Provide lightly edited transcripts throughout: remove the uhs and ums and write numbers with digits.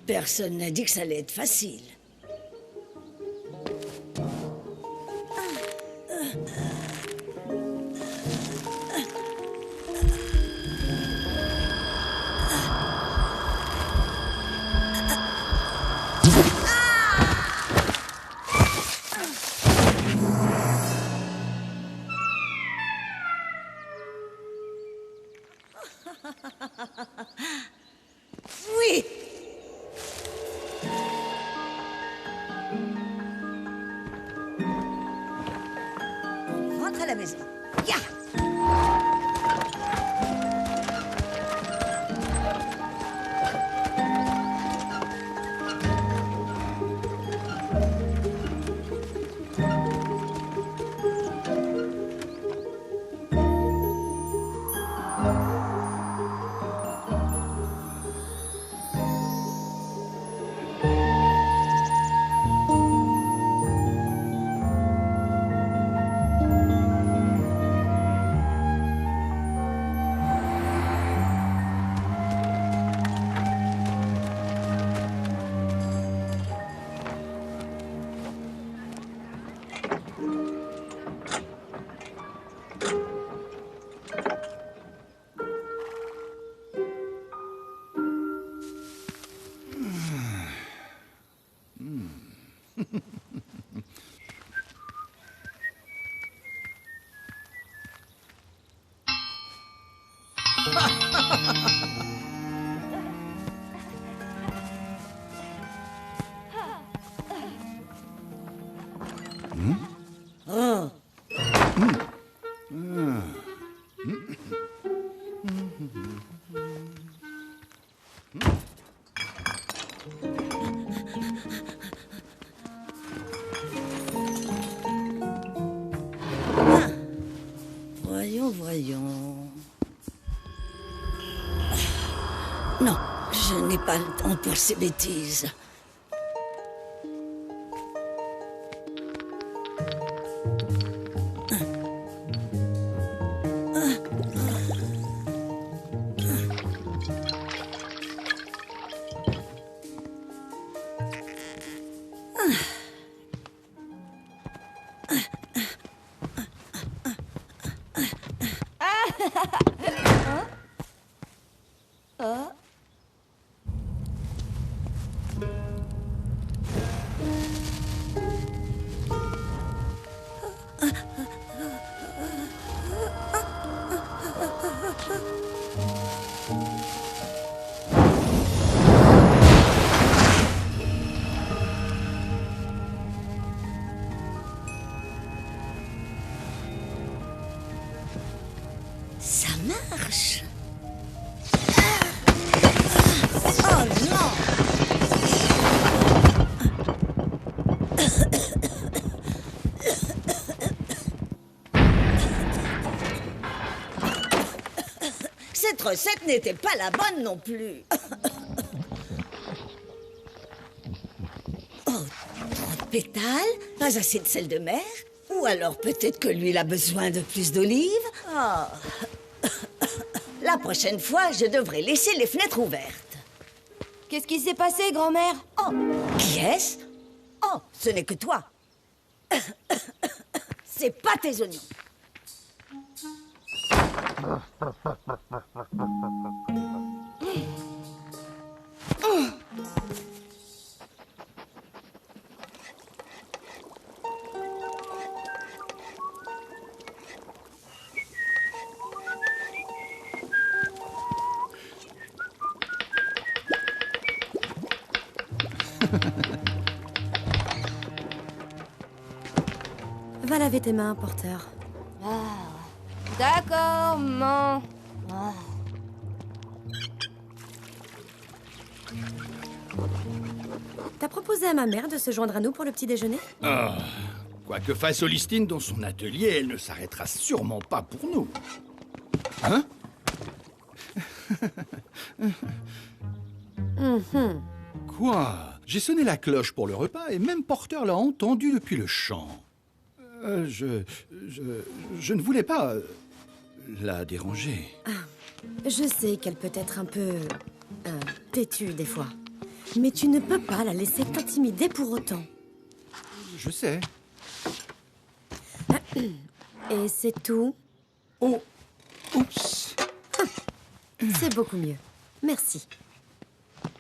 Personne n'a dit que ça allait être facile. Oui! On rentre à la maison. Ya! Oh. Voyons. Non, je n'ai pas le temps pour ces bêtises. lâche. Oh non! Cette recette n'était pas la bonne non plus. Oh, trop de pétales, pas assez de sel de mer. Ou alors peut-être que lui, il a besoin de plus d'olives. Oh. La prochaine fois, je devrais laisser les fenêtres ouvertes. Qu'est-ce qui s'est passé, grand-mère? Oh, qui est-ce? Oh, ce n'est que toi. C'est pas tes oignons. Va laver tes mains, Porter. D'accord, maman. T'as proposé à ma mère de se joindre à nous pour le petit déjeuner? Ah, quoi que fasse Olistine dans son atelier, elle ne s'arrêtera sûrement pas pour nous. Hein? Quoi? J'ai sonné la cloche pour le repas et même Porter l'a entendu depuis le champ. Je ne voulais pas la déranger. Je sais qu'elle peut être un peu... têtue des fois. Mais tu ne peux pas la laisser t'intimider pour autant. Je sais. Et c'est tout? Oh, oups. C'est beaucoup mieux. Merci.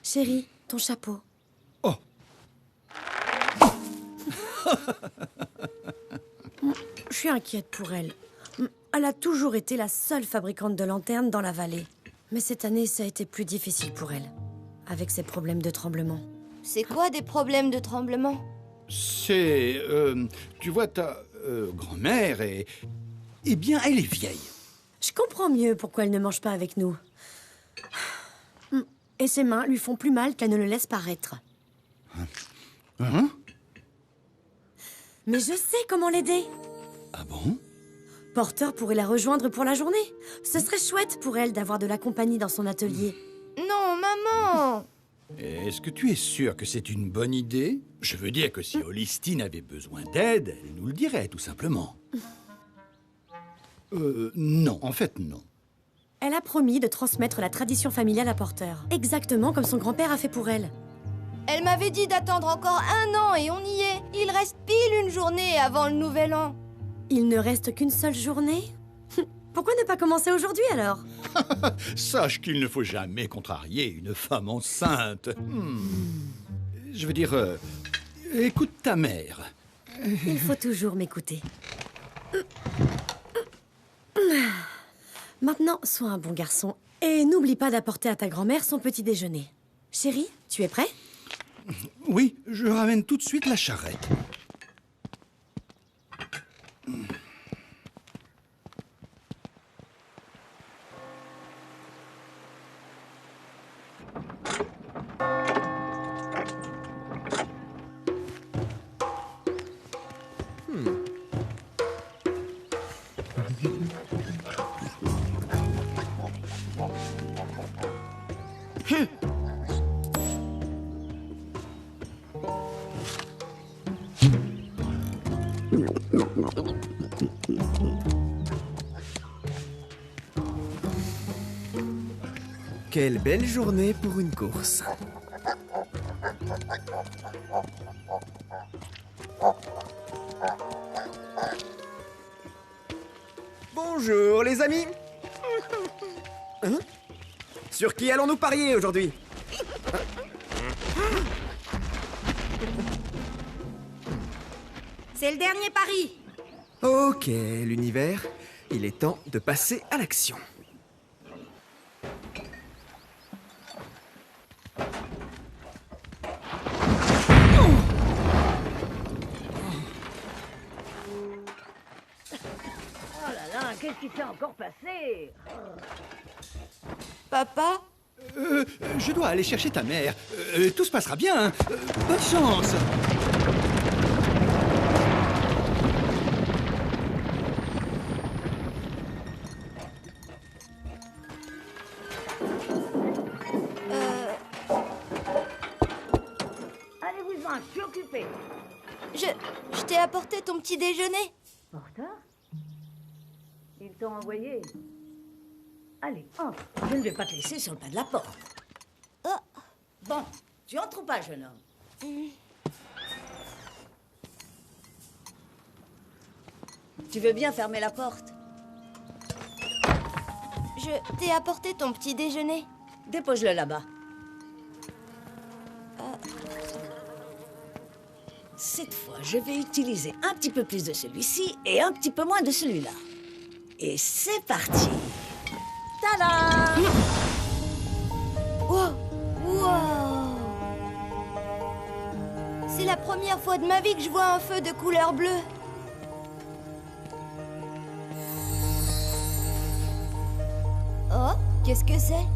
Chérie, ton chapeau. Oh. Je suis inquiète pour elle. Elle a toujours été la seule fabricante de lanternes dans la vallée. Mais cette année, ça a été plus difficile pour elle, avec ses problèmes de tremblement. C'est quoi des problèmes de tremblement? C'est... tu vois, ta grand-mère est... Eh bien, elle est vieille. Je comprends mieux pourquoi elle ne mange pas avec nous. Et ses mains lui font plus mal qu'elle ne le laisse paraître. Hein? Mais je sais comment l'aider. Ah bon? Porter pourrait la rejoindre pour la journée. Ce serait chouette pour elle d'avoir de la compagnie dans son atelier. Non, maman. Est-ce que tu es sûr que c'est une bonne idée? Je veux dire que si Olistine avait besoin d'aide, elle nous le dirait, tout simplement. Non, en fait, non. Elle a promis de transmettre la tradition familiale à Porter. Exactement comme son grand-père a fait pour elle. Elle m'avait dit d'attendre encore 1 an et on y est. Il reste pile une journée avant le nouvel an. Il ne reste qu'une seule journée? Pourquoi ne pas commencer aujourd'hui alors? Sache qu'il ne faut jamais contrarier une femme enceinte. Je veux dire, écoute ta mère. Il faut toujours m'écouter. Maintenant, sois un bon garçon et n'oublie pas d'apporter à ta grand-mère son petit déjeuner. Chérie, tu es prêt? Oui, je ramène tout de suite la charrette. Quelle belle journée pour une course. Bonjour les amis. Hein? Sur qui allons-nous parier aujourd'hui? C'est le dernier pari. Ok, l'univers, il est temps de passer à l'action. Oh là là, qu'est-ce qui s'est encore passé? Papa? Je dois aller chercher ta mère. Tout se passera bien. Bonne chance. Allez-vous-en, je suis occupée. Je t'ai apporté ton petit déjeuner. Porteur? Ils t'ont envoyé. Allez, entre. Je ne vais pas te laisser sur le pas de la porte. Oh. Bon, tu entres ou pas, jeune homme? Tu veux bien fermer la porte? Je t'ai apporté ton petit déjeuner. Dépose-le là-bas. Cette fois, je vais utiliser un petit peu plus de celui-ci et un petit peu moins de celui-là. Et c'est parti. Tada! Wow! Wow! C'est la première fois de ma vie que je vois un feu de couleur bleue. Oh, qu'est-ce que c'est?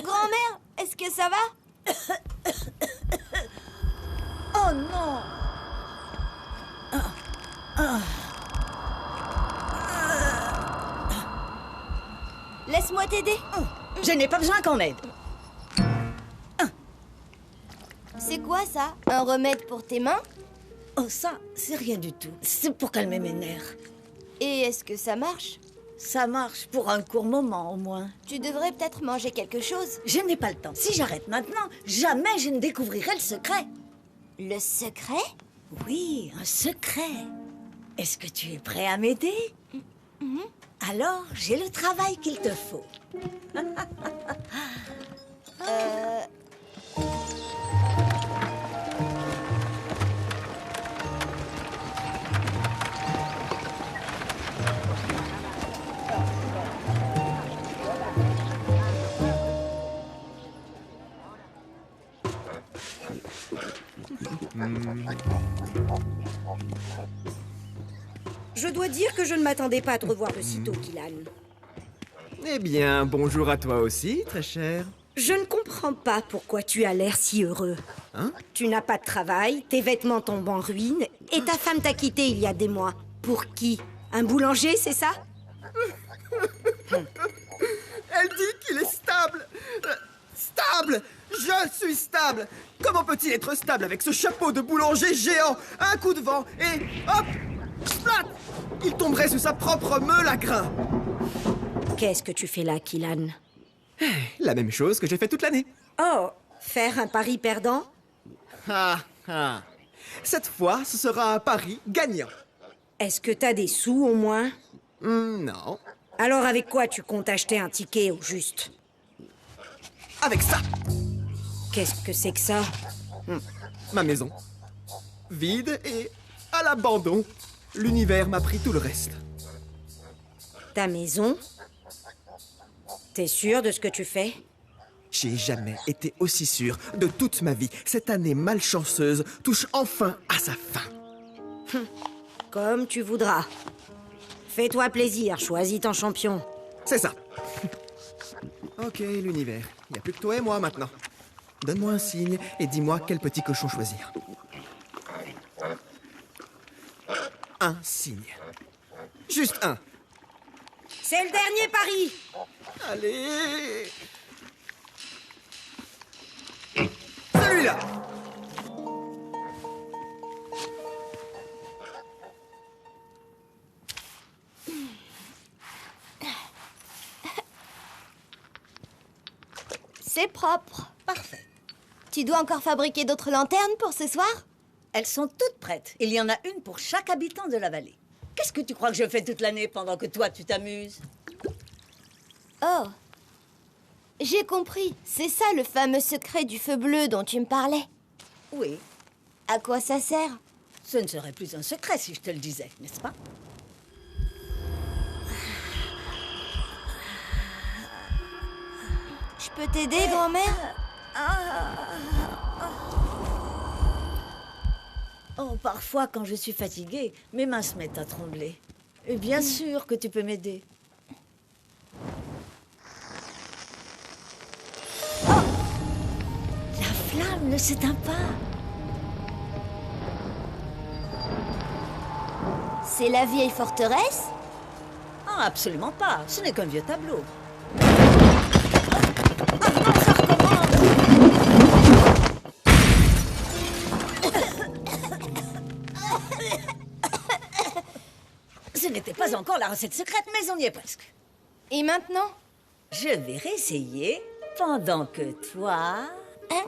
Grand-mère, est-ce que ça va? Oh non! Laisse-moi t'aider. Je n'ai pas besoin qu'on m'aide. C'est quoi ça? Un remède pour tes mains? Oh, ça, c'est rien du tout. C'est pour calmer mes nerfs. Et est-ce que ça marche? Ça marche pour un court moment, au moins. Tu devrais peut-être manger quelque chose. Je n'ai pas le temps. Si j'arrête maintenant, jamais je ne découvrirai le secret. Le secret? Oui, un secret. Est-ce que tu es prêt à m'aider? Alors, j'ai le travail qu'il te faut. Je dois dire que je ne m'attendais pas à te revoir de sitôt, Kylan. Eh bien, bonjour à toi aussi, très cher. Je ne comprends pas pourquoi tu as l'air si heureux. Hein? Tu n'as pas de travail, tes vêtements tombent en ruine, et ta femme t'a quitté il y a des mois. Pour qui? Un boulanger, c'est ça? Elle dit qu'il est stable. Stable! Je suis stable! Comment peut-il être stable avec ce chapeau de boulanger géant? Un coup de vent et hop! Splat! Il tomberait sous sa propre meule à grains. Qu'est-ce que tu fais là, Kylan? La même chose que j'ai fait toute l'année. Oh, faire un pari perdant? Ah, ah. Cette fois, ce sera un pari gagnant. Est-ce que t'as des sous au moins? Non. Alors avec quoi tu comptes acheter un ticket au juste? Avec ça, Qu'est-ce que c'est que ça? ma maison. Vide et à l'abandon. L'univers m'a pris tout le reste. Ta maison? T'es sûr de ce que tu fais? J'ai jamais été aussi sûr de toute ma vie. Cette année malchanceuse touche enfin à sa fin. Comme tu voudras. Fais-toi plaisir, choisis ton champion. C'est ça. Ok, l'univers. Il n'y a plus que toi et moi maintenant. Donne-moi un signe et dis-moi quel petit cochon choisir. Un signe. Juste un. C'est le dernier pari! Allez! Celui-là! C'est propre. Parfait. Tu dois encore fabriquer d'autres lanternes pour ce soir? Elles sont toutes prêtes. Il y en a une pour chaque habitant de la vallée. Qu'est-ce que tu crois que je fais toute l'année pendant que toi, tu t'amuses? Oh. J'ai compris. C'est ça le fameux secret du feu bleu dont tu me parlais. Oui. À quoi ça sert? Ce ne serait plus un secret si je te le disais, n'est-ce pas? Je peux t'aider, grand-mère? Oh, parfois, quand je suis fatiguée, mes mains se mettent à trembler. Et bien sûr que tu peux m'aider. Oh! La flamme ne s'éteint pas. C'est la vieille forteresse? Ah, absolument pas. Ce n'est qu'un vieux tableau. Ah non, ça recommence. Ce n'était pas encore la recette secrète, mais on y est presque. Et maintenant? Je vais réessayer pendant que toi... Allez!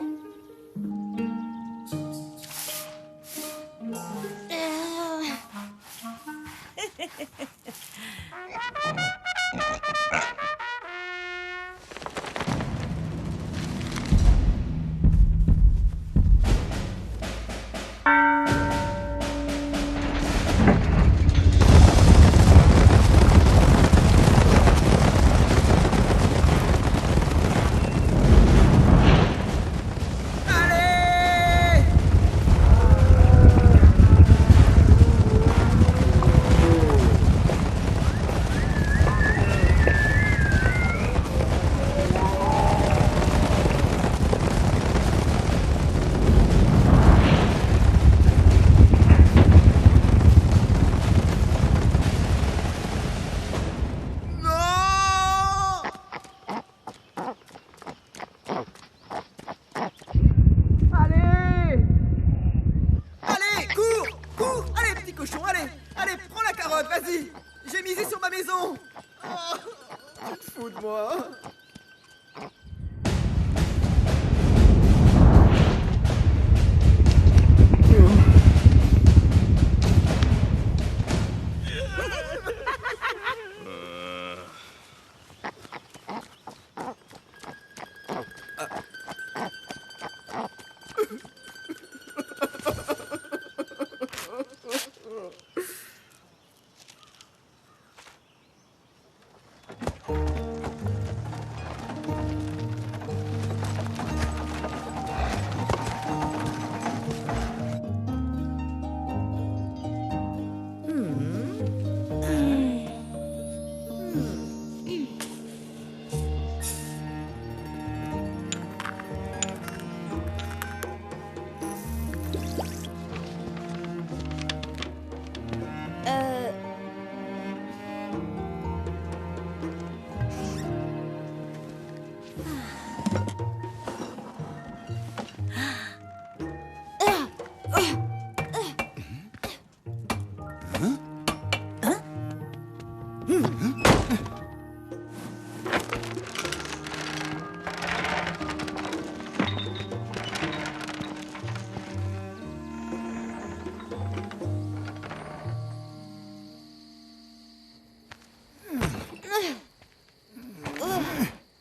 Non! Allez! Allez, cours! Cours! Allez, petit cochon, allez! Allez, prends la carotte, vas-y! J'ai misé sur ma maison! Oh, tu te fous de moi?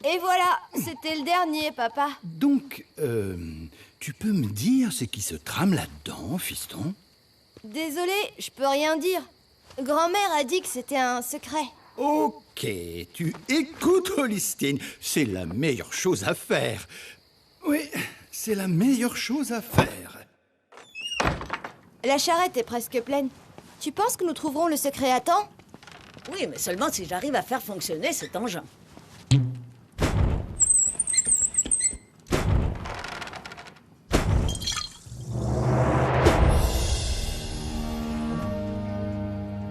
Et voilà, c'était le dernier, papa. Donc, tu peux me dire ce qui se trame là-dedans, fiston? Désolée, je peux rien dire. Grand-mère a dit que c'était un secret. Ok, tu écoutes, Holistine. C'est la meilleure chose à faire. Oui, c'est la meilleure chose à faire. La charrette est presque pleine. Tu penses que nous trouverons le secret à temps? Oui, mais seulement si j'arrive à faire fonctionner cet engin.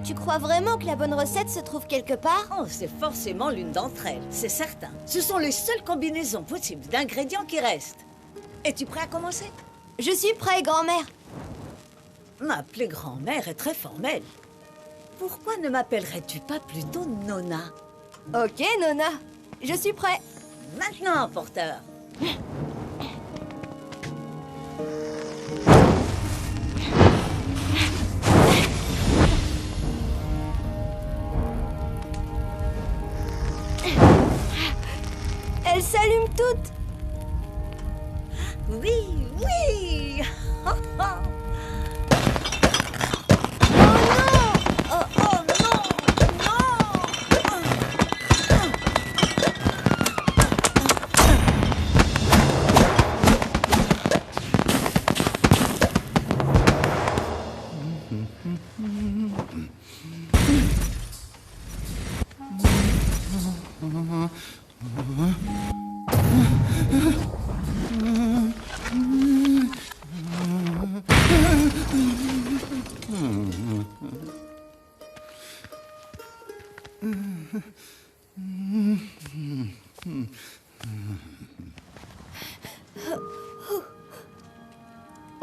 Tu crois vraiment que la bonne recette se trouve quelque part? Oh, c'est forcément l'une d'entre elles, c'est certain. Ce sont les seules combinaisons possibles d'ingrédients qui restent. Es-tu prêt à commencer? Je suis prêt, grand-mère. M'appeler grand-mère est très formel. Pourquoi ne m'appellerais-tu pas plutôt Nona? Ok, Nona. Je suis prêt. Maintenant, porteur. Elles s'allument toutes. Oui, oui. Oh non, non.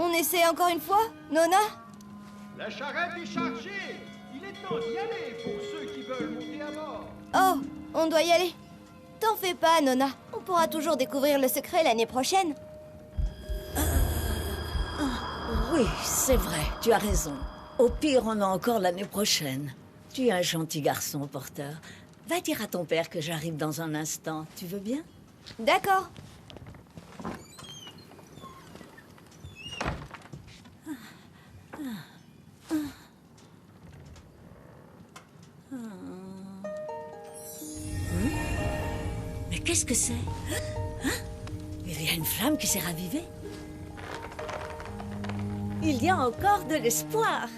On essaie encore une fois, Nona? La charrette est chargée. Il est temps d'y aller pour ceux qui veulent monter à bord. Oh, on doit y aller. T'en fais pas, Nona. On pourra toujours découvrir le secret l'année prochaine. Oui, c'est vrai, tu as raison. Au pire, on a encore l'année prochaine. Tu es un gentil garçon, Porter. Va dire à ton père que j'arrive dans un instant. Tu veux bien? D'accord. Mais qu'est-ce que c'est? Hein? Il y a une flamme qui s'est ravivée. Il y a encore de l'espoir.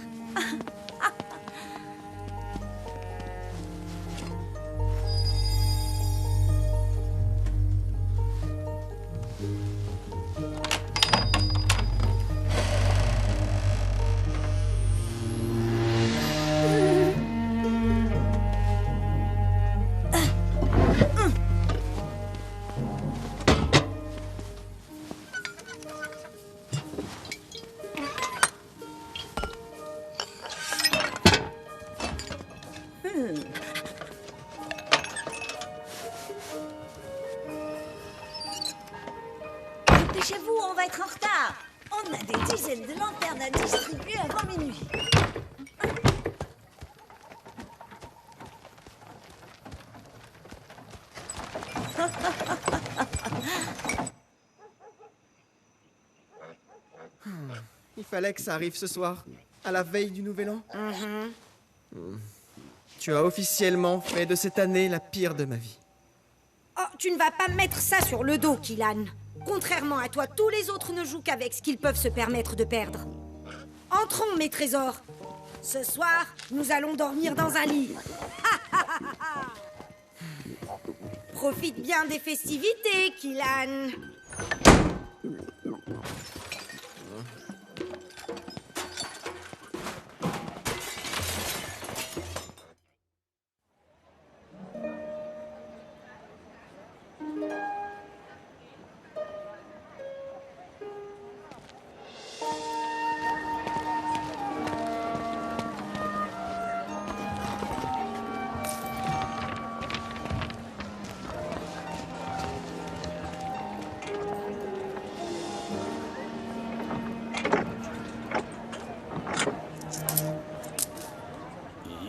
Dépêchez-vous, on va être en retard. On a des dizaines de lanternes à distribuer avant minuit. Il fallait que ça arrive ce soir, à la veille du Nouvel An. Tu as officiellement fait de cette année la pire de ma vie. Oh, tu ne vas pas mettre ça sur le dos, Killan. Contrairement à toi, tous les autres ne jouent qu'avec ce qu'ils peuvent se permettre de perdre. Entrons, mes trésors. Ce soir, nous allons dormir dans un lit. Profite bien des festivités, Killan.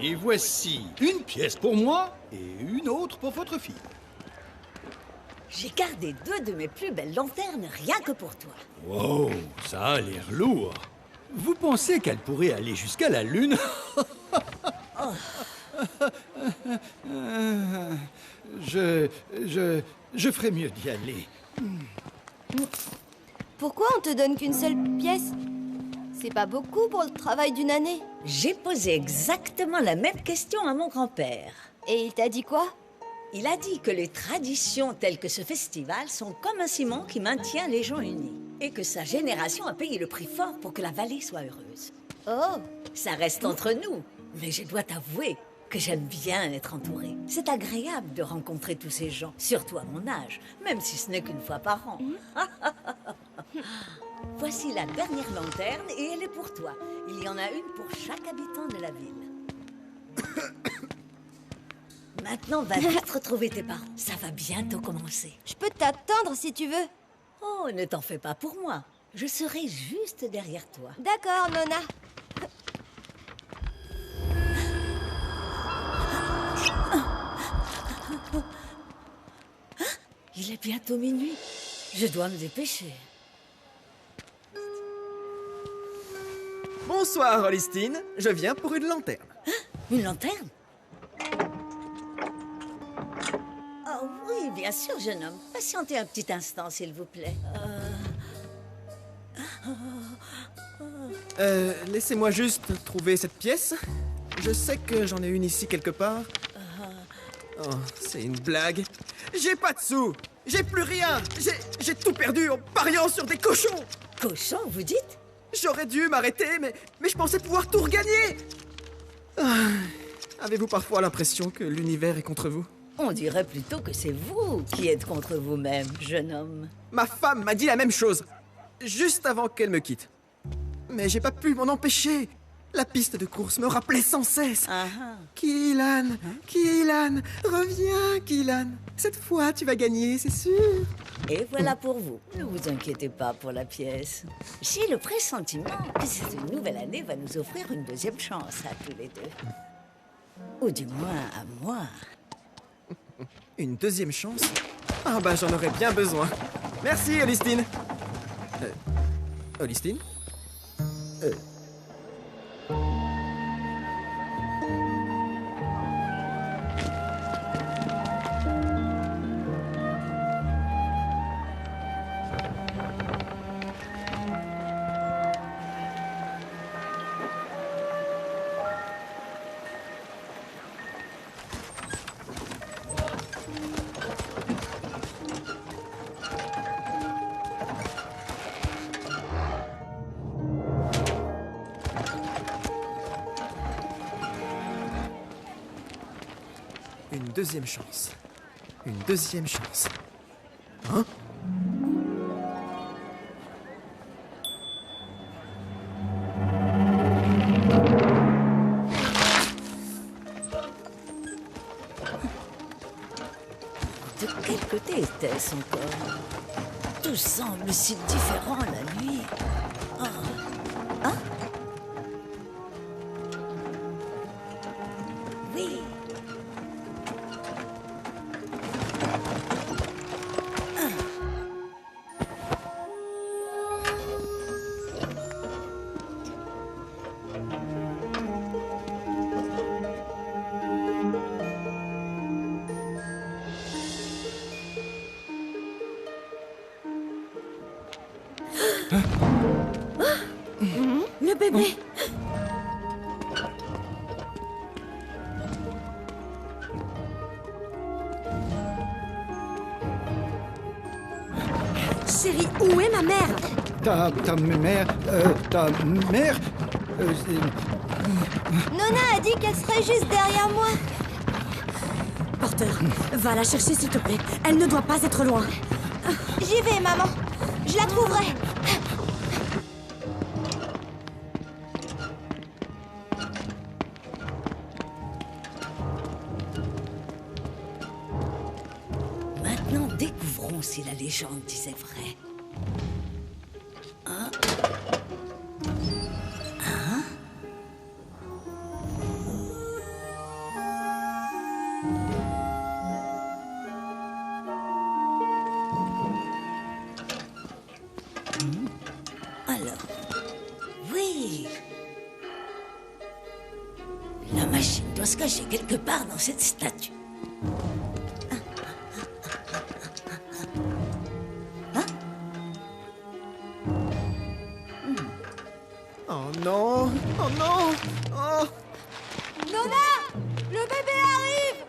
Et voici une pièce pour moi et une autre pour votre fille. J'ai gardé 2 de mes plus belles lanternes rien que pour toi. Wow, ça a l'air lourd. Vous pensez qu'elle pourrait aller jusqu'à la Lune? Je ferais mieux d'y aller. Pourquoi on te donne qu'une seule pièce? C'est pas beaucoup pour le travail d'une année. J'ai posé exactement la même question à mon grand-père. Et il t'a dit quoi? Il a dit que les traditions telles que ce festival sont comme un ciment qui maintient les gens unis. Et que sa génération a payé le prix fort pour que la vallée soit heureuse. Oh, Ça reste entre nous, mais je dois t'avouer que j'aime bien être entourée. C'est agréable de rencontrer tous ces gens, surtout à mon âge, même si ce n'est qu'une fois par an. Voici la dernière lanterne et elle est pour toi. Il y en a une pour chaque habitant de la ville. Maintenant, va vite retrouver tes parents. Ça va bientôt commencer. je peux t'attendre si tu veux. Oh, ne t'en fais pas pour moi. Je serai juste derrière toi. D'accord, Nona. Il est bientôt minuit. Je dois me dépêcher. Bonsoir, Holistine. Je viens pour une lanterne. Une lanterne? Oh oui, bien sûr, jeune homme. Patientez un petit instant, s'il vous plaît. Laissez-moi juste trouver cette pièce. Je sais que j'en ai une ici quelque part. Oh, c'est une blague. J'ai pas de sous. J'ai plus rien. J'ai tout perdu en pariant sur des cochons. Cochon, vous dites? J'aurais dû m'arrêter, mais je pensais pouvoir tout regagner. Ah, avez-vous parfois l'impression que l'univers est contre vous? On dirait plutôt que c'est vous qui êtes contre vous-même, jeune homme. Ma femme m'a dit la même chose, juste avant qu'elle me quitte. Mais j'ai pas pu m'en empêcher. La piste de course me rappelait sans cesse. Ah ah. Keelan, Keelan, reviens, Keelan. Cette fois, tu vas gagner, c'est sûr. Et voilà pour vous. Ne vous inquiétez pas pour la pièce. J'ai le pressentiment que cette nouvelle année va nous offrir une deuxième chance à tous les deux. Ou du moins à moi. Une deuxième chance? Ah bah j'en aurais bien besoin. Merci, Olistine. Olistine? Une deuxième chance. Une deuxième chance. Hein? De quel côté était-ce encore? Tout semble si différent la nuit. Oh. Hein? Oui. Le bébé. Chérie, où est ma mère? Ta mère... Nona a dit qu'elle serait juste derrière moi. Porter, va la chercher s'il te plaît. Elle ne doit pas être loin. J'y vais, maman. Je la trouverai. Maintenant, découvrons si la légende disait vrai. Hein? Hein? Alors, oui. La machine doit se cacher quelque part dans cette statue. Oh non! Oh non! Oh! Nona! Le bébé arrive!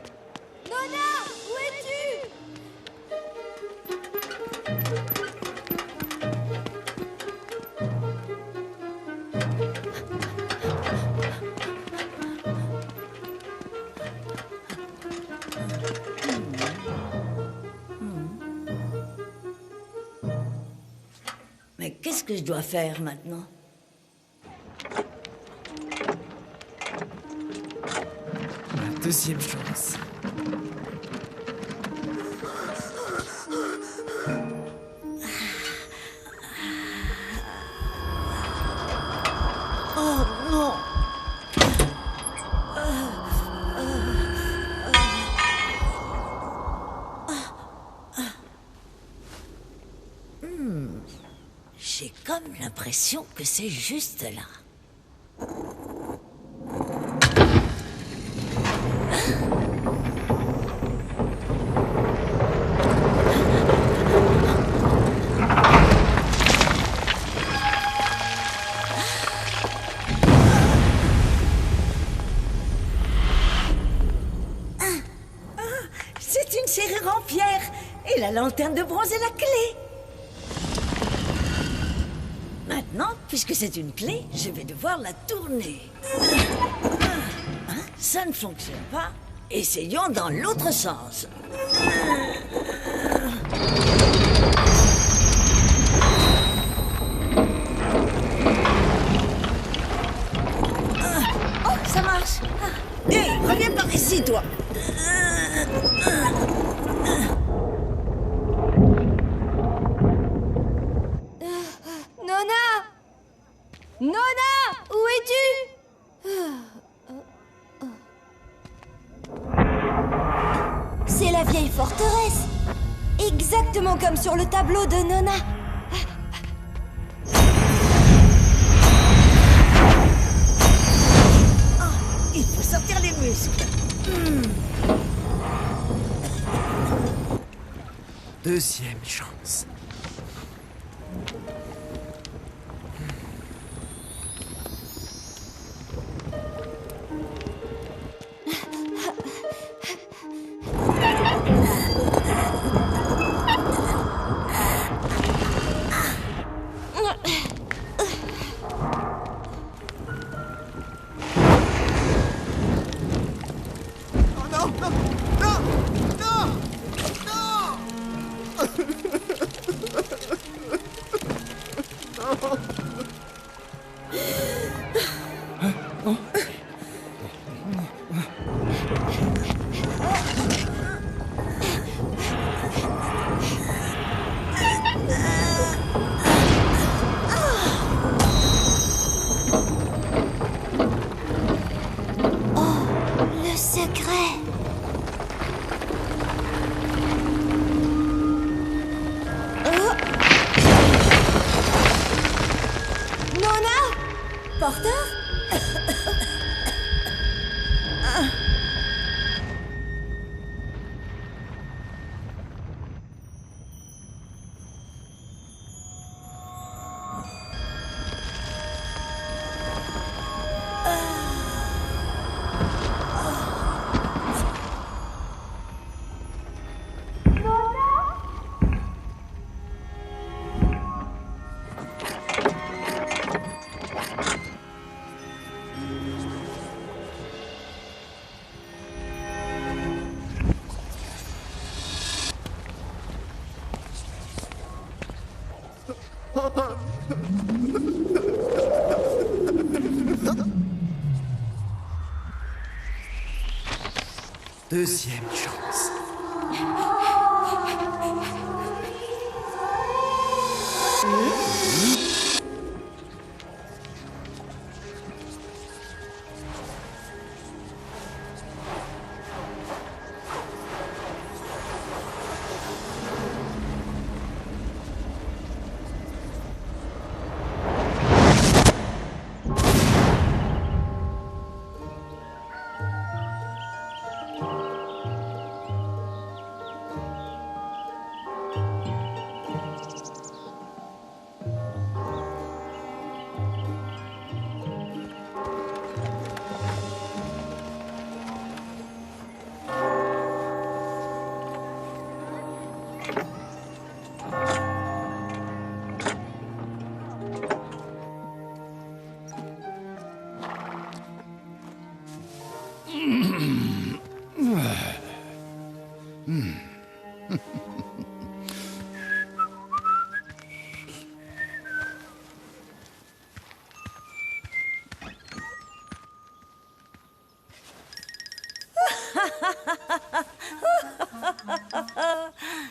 Nona! Où es-tu? Mais qu'est-ce que je dois faire maintenant? La deuxième chance. Oh non! J'ai comme l'impression que c'est juste là. C'est une serrure en pierre. Et la lanterne de bronze est la clé. Maintenant, puisque c'est une clé, je vais devoir la tourner. Ça ne fonctionne pas. Essayons dans l'autre sens. Oh, ça marche. Hé, reviens par ici, toi. Nona! Nona! Où es-tu? C'est la vieille forteresse. Exactement comme sur le tableau de Nona. Il faut sortir les muscles. Deuxième chance. Oh non, non, non, non, non. Le secret. Oh. Nona? Porteur? Deuxième chance.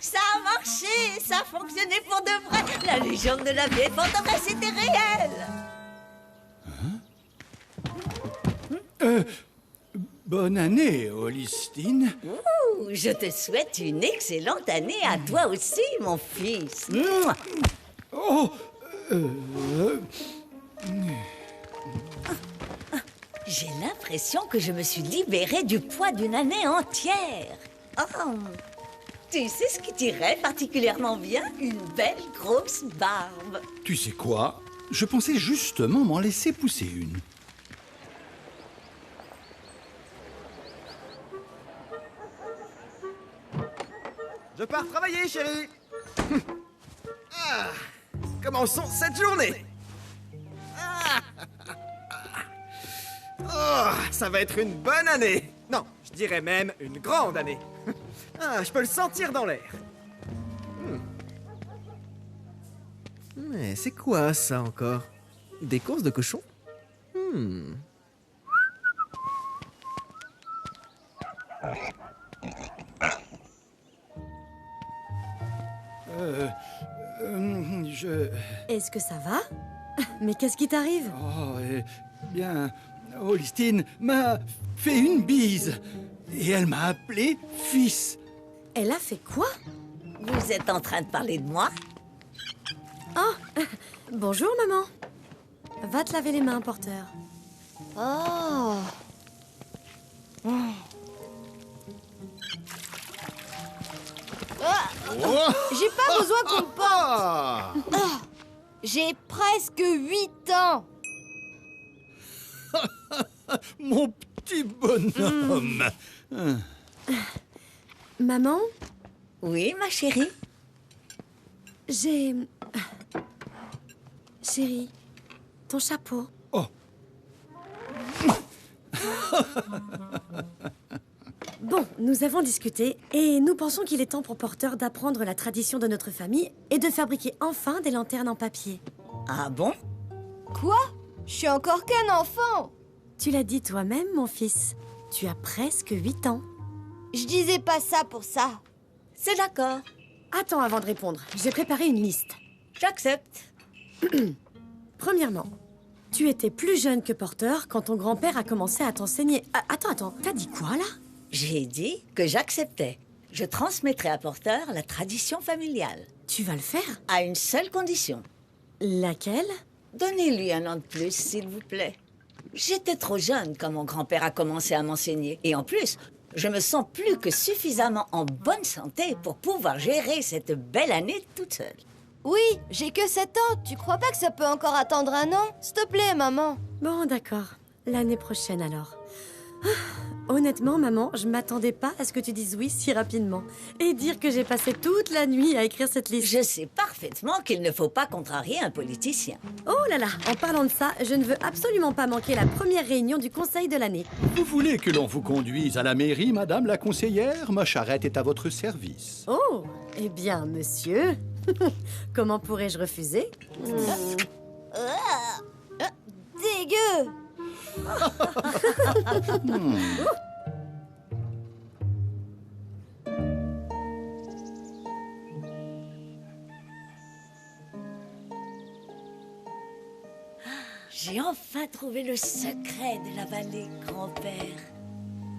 Ça a marché, ça a fonctionné pour de vrai. La légende de la vieille forteresse était réelle. Bonne année, Holistine. Ouh, je te souhaite une excellente année à toi aussi, mon fils. Mouah. Oh, J'ai l'impression que je me suis libérée du poids d'une année entière. Oh, tu sais ce qui t'irait particulièrement bien? Une belle grosse barbe. tu sais quoi? Je pensais justement m'en laisser pousser une. Je pars travailler, chérie. Ah, commençons cette journée. Ah. Oh, ça va être une bonne année. Non, je dirais même une grande année. Ah, je peux le sentir dans l'air. Mais c'est quoi ça encore? Des courses de cochons? Je... Est-ce que ça va? Mais qu'est-ce qui t'arrive? Oh, bien... Aulistine m'a fait une bise. Et elle m'a appelé fils. Elle a fait quoi? Vous êtes en train de parler de moi? Oh, bonjour maman. Va te laver les mains, porteur. Oh. J'ai pas besoin qu'on me porte. Ah! J'ai presque 8 ans. Mon petit bonhomme. Maman, Oui, ma chérie. j'ai... Chérie, ton chapeau. Oh. Bon, nous avons discuté et nous pensons qu'il est temps pour Porteur d'apprendre la tradition de notre famille et de fabriquer enfin des lanternes en papier. Ah bon? Quoi? Je suis encore qu'un enfant. Tu l'as dit toi-même, mon fils. Tu as presque 8 ans. Je disais pas ça pour ça. C'est d'accord. Attends avant de répondre. J'ai préparé une liste. J'accepte. Premièrement, tu étais plus jeune que Porteur quand ton grand-père a commencé à t'enseigner. Ah, attends, t'as dit quoi là? J'ai dit que j'acceptais. Je transmettrai à Porteur la tradition familiale. Tu vas le faire? À une seule condition. Laquelle? Donnez-lui un an de plus, s'il vous plaît. J'étais trop jeune quand mon grand-père a commencé à m'enseigner. Et en plus, je me sens plus que suffisamment en bonne santé pour pouvoir gérer cette belle année toute seule. Oui, j'ai que 7 ans. Tu crois pas que ça peut encore attendre un an? S'il te plaît, maman. Bon, d'accord. L'année prochaine alors. Ah, honnêtement, maman, je m'attendais pas à ce que tu dises oui si rapidement. Et dire que j'ai passé toute la nuit à écrire cette liste. Je sais parfaitement qu'il ne faut pas contrarier un politicien. Oh là là, en parlant de ça, je ne veux absolument pas manquer la première réunion du conseil de l'année. Vous voulez que l'on vous conduise à la mairie, madame la conseillère? Ma charrette est à votre service. Oh, eh bien, monsieur. Comment pourrais-je refuser? Dégueu. J'ai enfin trouvé le secret de la vallée, grand-père.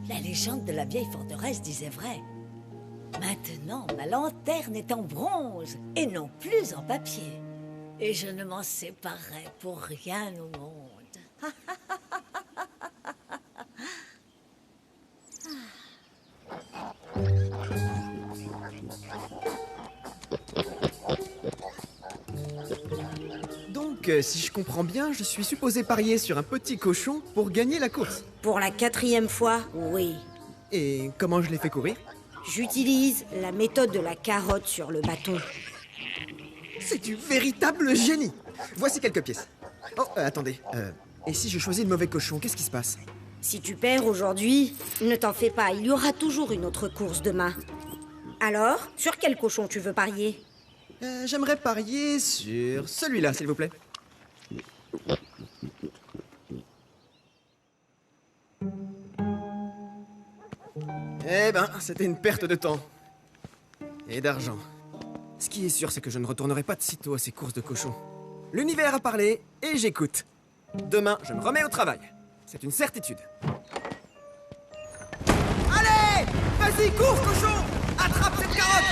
La légende de la vieille forteresse disait vrai. Maintenant, ma lanterne est en bronze et non plus en papier. Et je ne m'en séparerai pour rien au monde. Donc, si je comprends bien, je suis supposé parier sur un petit cochon pour gagner la course. Pour la 4e fois, oui. Et comment je l'ai fait courir? J'utilise la méthode de la carotte sur le bâton. C'est du véritable génie. Voici quelques pièces. Oh, attendez. Et si je choisis le mauvais cochon, qu'est-ce qui se passe? Si tu perds aujourd'hui, ne t'en fais pas, il y aura toujours une autre course demain. Alors, sur quel cochon tu veux parier? J'aimerais parier sur celui-là, s'il vous plaît. Eh ben, c'était une perte de temps. Et d'argent. Ce qui est sûr, c'est que je ne retournerai pas de sitôt à ces courses de cochons. L'univers a parlé, et j'écoute. Demain, je me remets au travail. C'est une certitude. Allez! Vas-y, cours, cochon! Attrape cette carotte!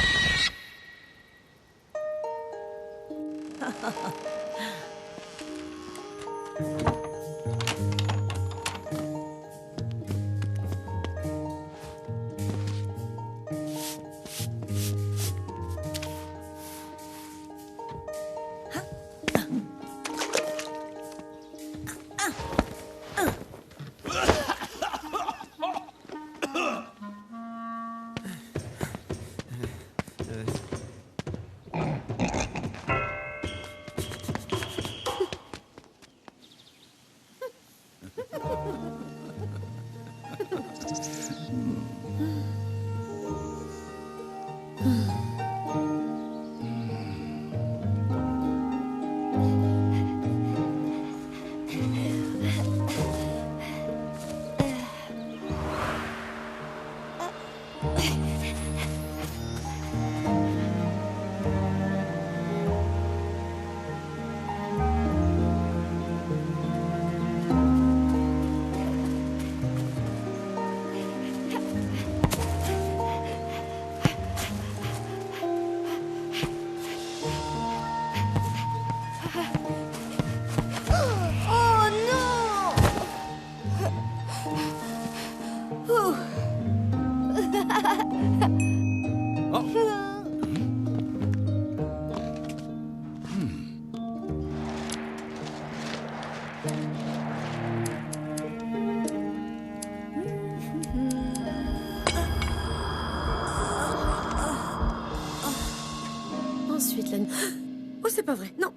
Oh non! Ouh. Ensuite, la nuit. Oh, c'est pas vrai, non.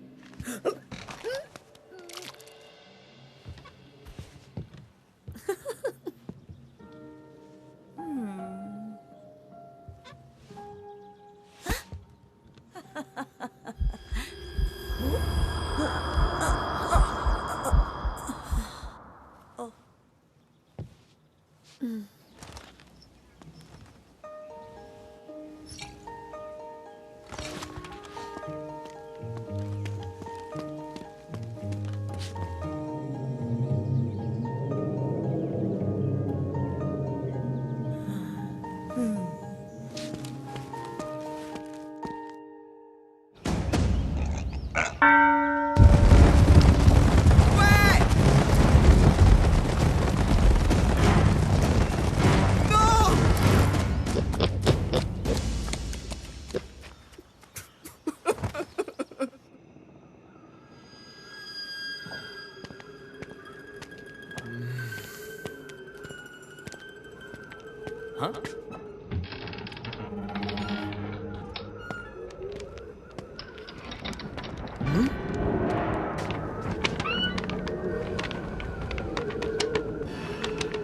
Hein?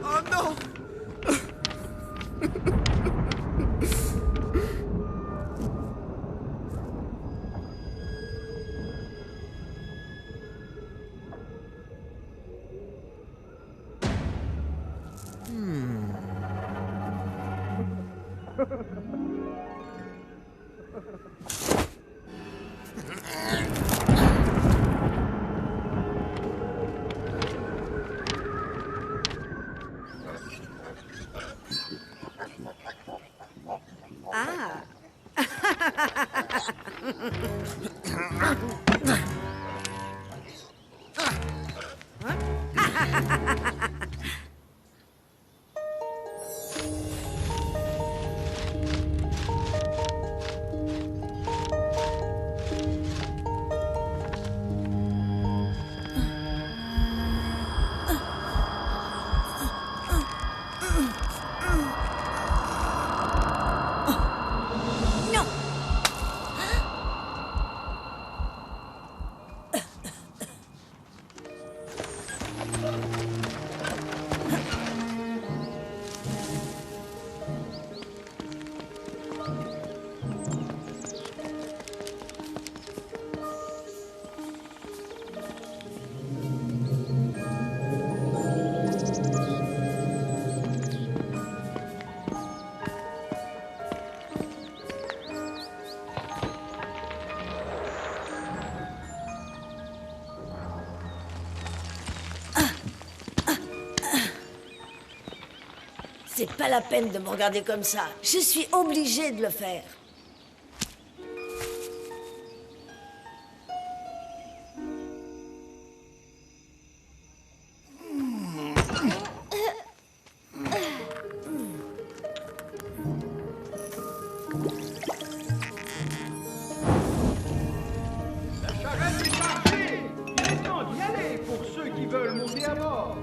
Oh non! Ah! C'est pas la peine de me regarder comme ça. Je suis obligée de le faire. La charrette est chargée! Il est temps d'y aller pour ceux qui veulent monter à bord.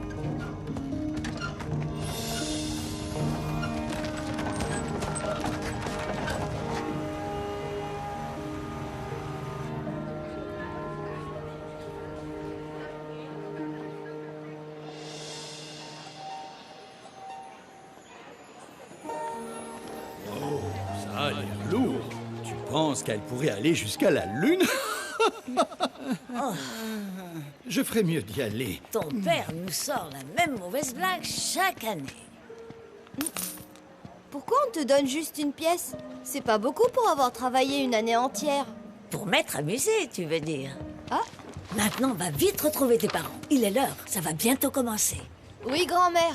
Ça a l'air lourd. Tu penses qu'elle pourrait aller jusqu'à la Lune? Je ferais mieux d'y aller. Ton père nous sort la même mauvaise blague chaque année. pourquoi on te donne juste une pièce? C'est pas beaucoup pour avoir travaillé une année entière. Pour m'être amusé, tu veux dire? Ah, Maintenant, va vite retrouver tes parents. Il est l'heure, ça va bientôt commencer. oui, grand-mère.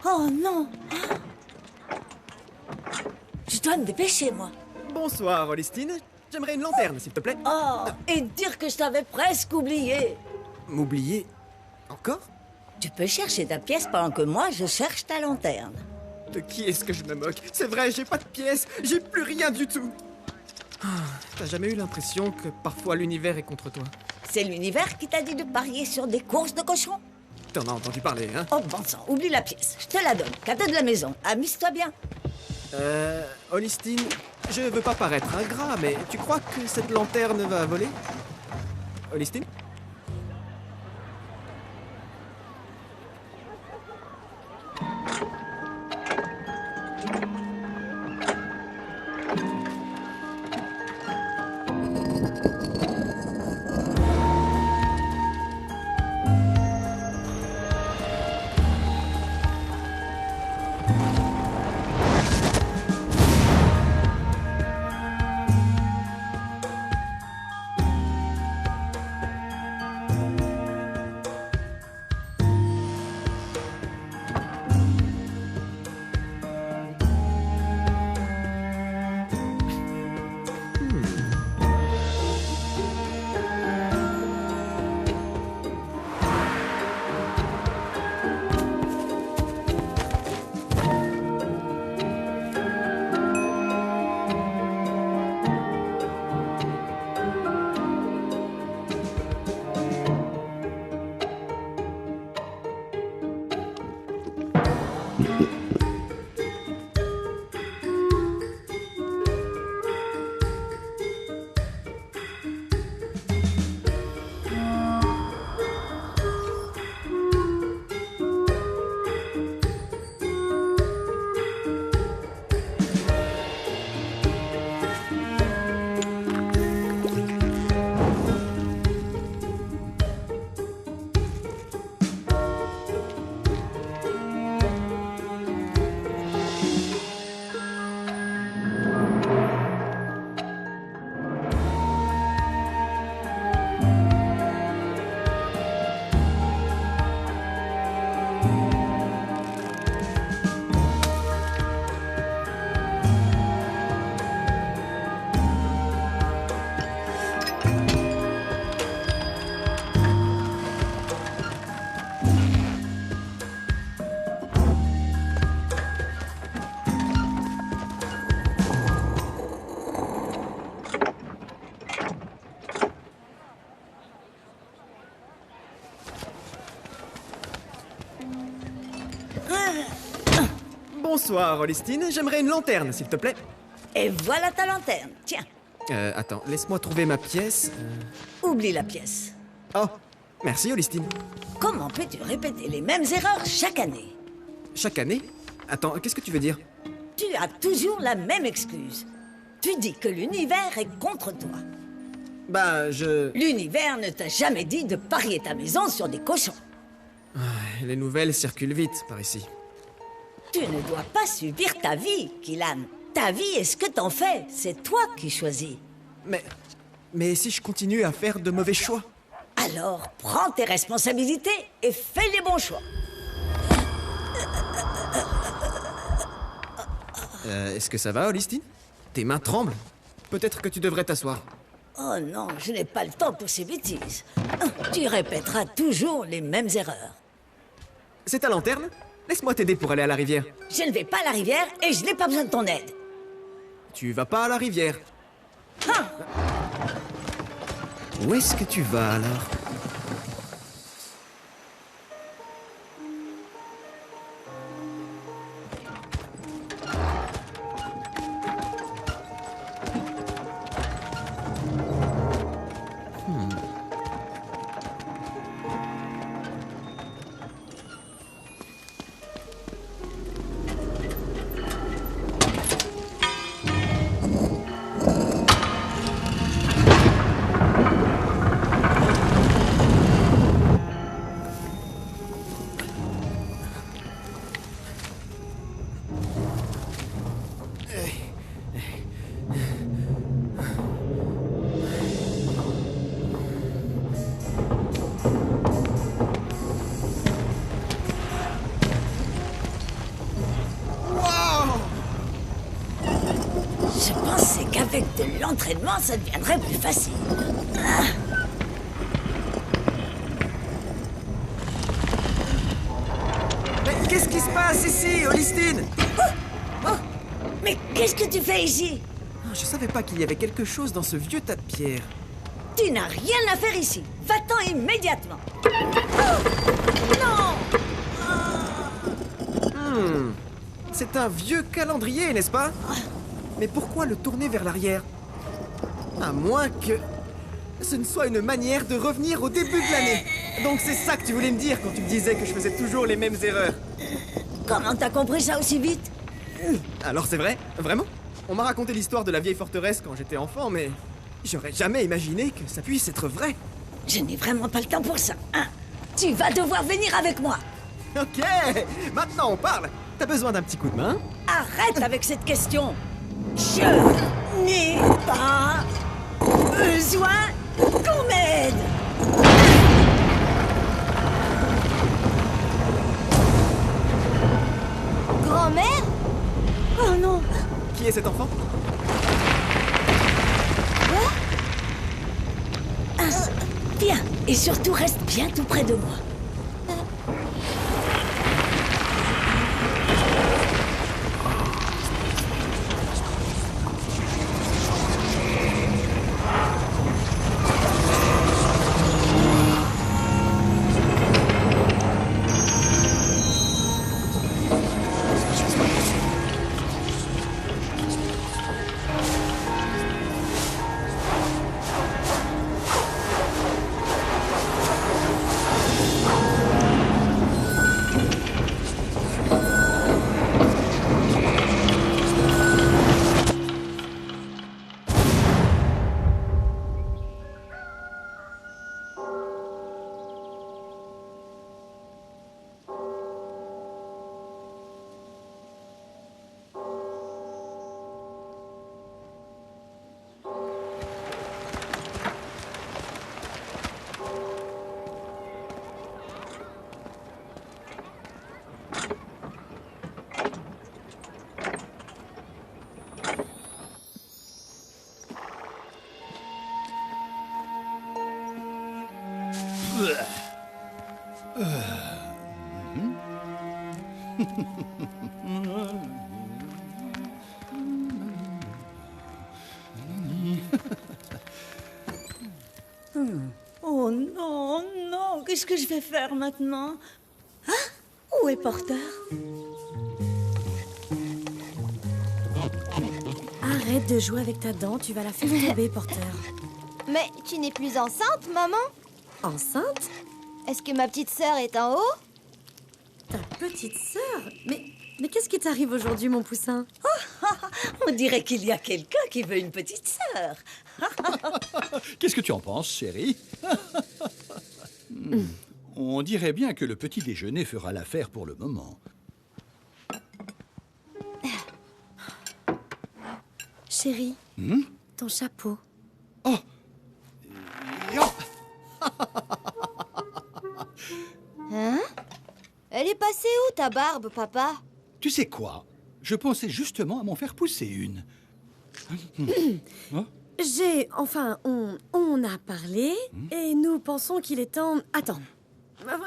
Oh non! Je dois me dépêcher, moi. Bonsoir, Olistine. J'aimerais une lanterne, s'il te plaît. Oh, et dire que je t'avais presque oublié. M'oublier encore? Tu peux chercher ta pièce pendant que moi, je cherche ta lanterne. De qui est-ce que je me moque? C'est vrai, j'ai pas de pièces, j'ai plus rien du tout. T'as jamais eu l'impression que parfois l'univers est contre toi? C'est l'univers qui t'a dit de parier sur des courses de cochons? T'en as entendu parler, hein? Oh, bon sang, oublie la pièce. Je te la donne. Cadeau de la maison. Amuse-toi bien. Olistine, je veux pas paraître ingrat, mais tu crois que cette lanterne va voler? Olistine? Bonsoir, Olistine. J'aimerais une lanterne, s'il te plaît. Et voilà ta lanterne. Tiens, Attends, laisse-moi trouver ma pièce. oublie la pièce. Oh, merci, Olistine. Comment peux-tu répéter les mêmes erreurs chaque année? Chaque année? Attends, qu'est-ce que tu veux dire? Tu as toujours la même excuse. Tu dis que l'univers est contre toi. Bah, L'univers ne t'a jamais dit de parier ta maison sur des cochons. Les nouvelles circulent vite par ici. Tu ne dois pas subir ta vie, Kylan. Ta vie est ce que t'en fais. C'est toi qui choisis. Mais si je continue à faire de mauvais choix? Alors, prends tes responsabilités et fais les bons choix. Est-ce que ça va, Olistine? Tes mains tremblent. Peut-être que tu devrais t'asseoir. Oh non, je n'ai pas le temps pour ces bêtises. Tu répéteras toujours les mêmes erreurs. C'est ta lanterne? Laisse-moi t'aider pour aller à la rivière. Je ne vais pas à la rivière et je n'ai pas besoin de ton aide. Tu vas pas à la rivière. Ah, Où est-ce que tu vas alors? Je pensais qu'avec de l'entraînement, ça deviendrait plus facile. Mais qu'est-ce qui se passe ici, Olistine? Oh, mais qu'est-ce que tu fais ici? Je savais pas qu'il y avait quelque chose dans ce vieux tas de pierres. Tu n'as rien à faire ici. Va-t'en immédiatement. Oh, non! C'est un vieux calendrier, n'est-ce pas? Mais pourquoi le tourner vers l'arrière? À moins que ce ne soit une manière de revenir au début de l'année. Donc c'est ça que tu voulais me dire quand tu me disais que je faisais toujours les mêmes erreurs. Comment t'as compris ça aussi vite? Alors c'est vrai? Vraiment? On m'a raconté l'histoire de la vieille forteresse quand j'étais enfant, mais j'aurais jamais imaginé que ça puisse être vrai. Je n'ai vraiment pas le temps pour ça. Hein? Tu vas devoir venir avec moi. Ok, maintenant on parle. T'as besoin d'un petit coup de main? Arrête avec cette question. Je n'ai pas besoin qu'on m'aide. Grand-mère? Oh non. Qui est cet enfant? Viens, et surtout reste bien tout près de moi. Oh non, non, qu'est-ce que je vais faire maintenant? Hein? Où est Porter? Arrête de jouer avec ta dent, tu vas la faire tomber, Porter. Mais tu n'es plus enceinte, maman? Enceinte? Est-ce que ma petite sœur est en haut? Ta petite sœur? Mais qu'est-ce qui t'arrive aujourd'hui, mon poussin? On dirait qu'il y a quelqu'un qui veut une petite sœur. Qu'est-ce que tu en penses, chérie? On dirait bien que le petit déjeuner fera l'affaire pour le moment. Chérie, ton chapeau. Oh! Hein? Elle est passée où, ta barbe, papa? Tu sais quoi? Je pensais justement à m'en faire pousser une. On a parlé et nous pensons qu'il est temps... Attends,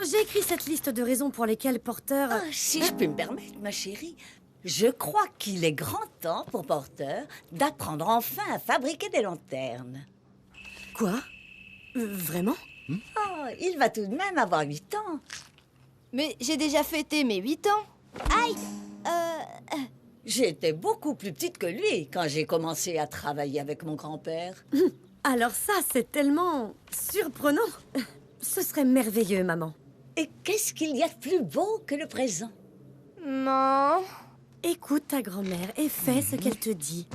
j'ai écrit cette liste de raisons pour lesquelles Porter... Ah, si je peux me permettre, ma chérie, je crois qu'il est grand temps pour Porter d'apprendre enfin à fabriquer des lanternes. Quoi? Vraiment? Oh, il va tout de même avoir 8 ans. Mais j'ai déjà fêté mes 8 ans. Aïe! J'étais beaucoup plus petite que lui quand j'ai commencé à travailler avec mon grand-père. Alors ça, c'est tellement surprenant. Ce serait merveilleux, maman. Et qu'est-ce qu'il y a de plus beau que le présent? Non. Écoute ta grand-mère et fais ce qu'elle te dit.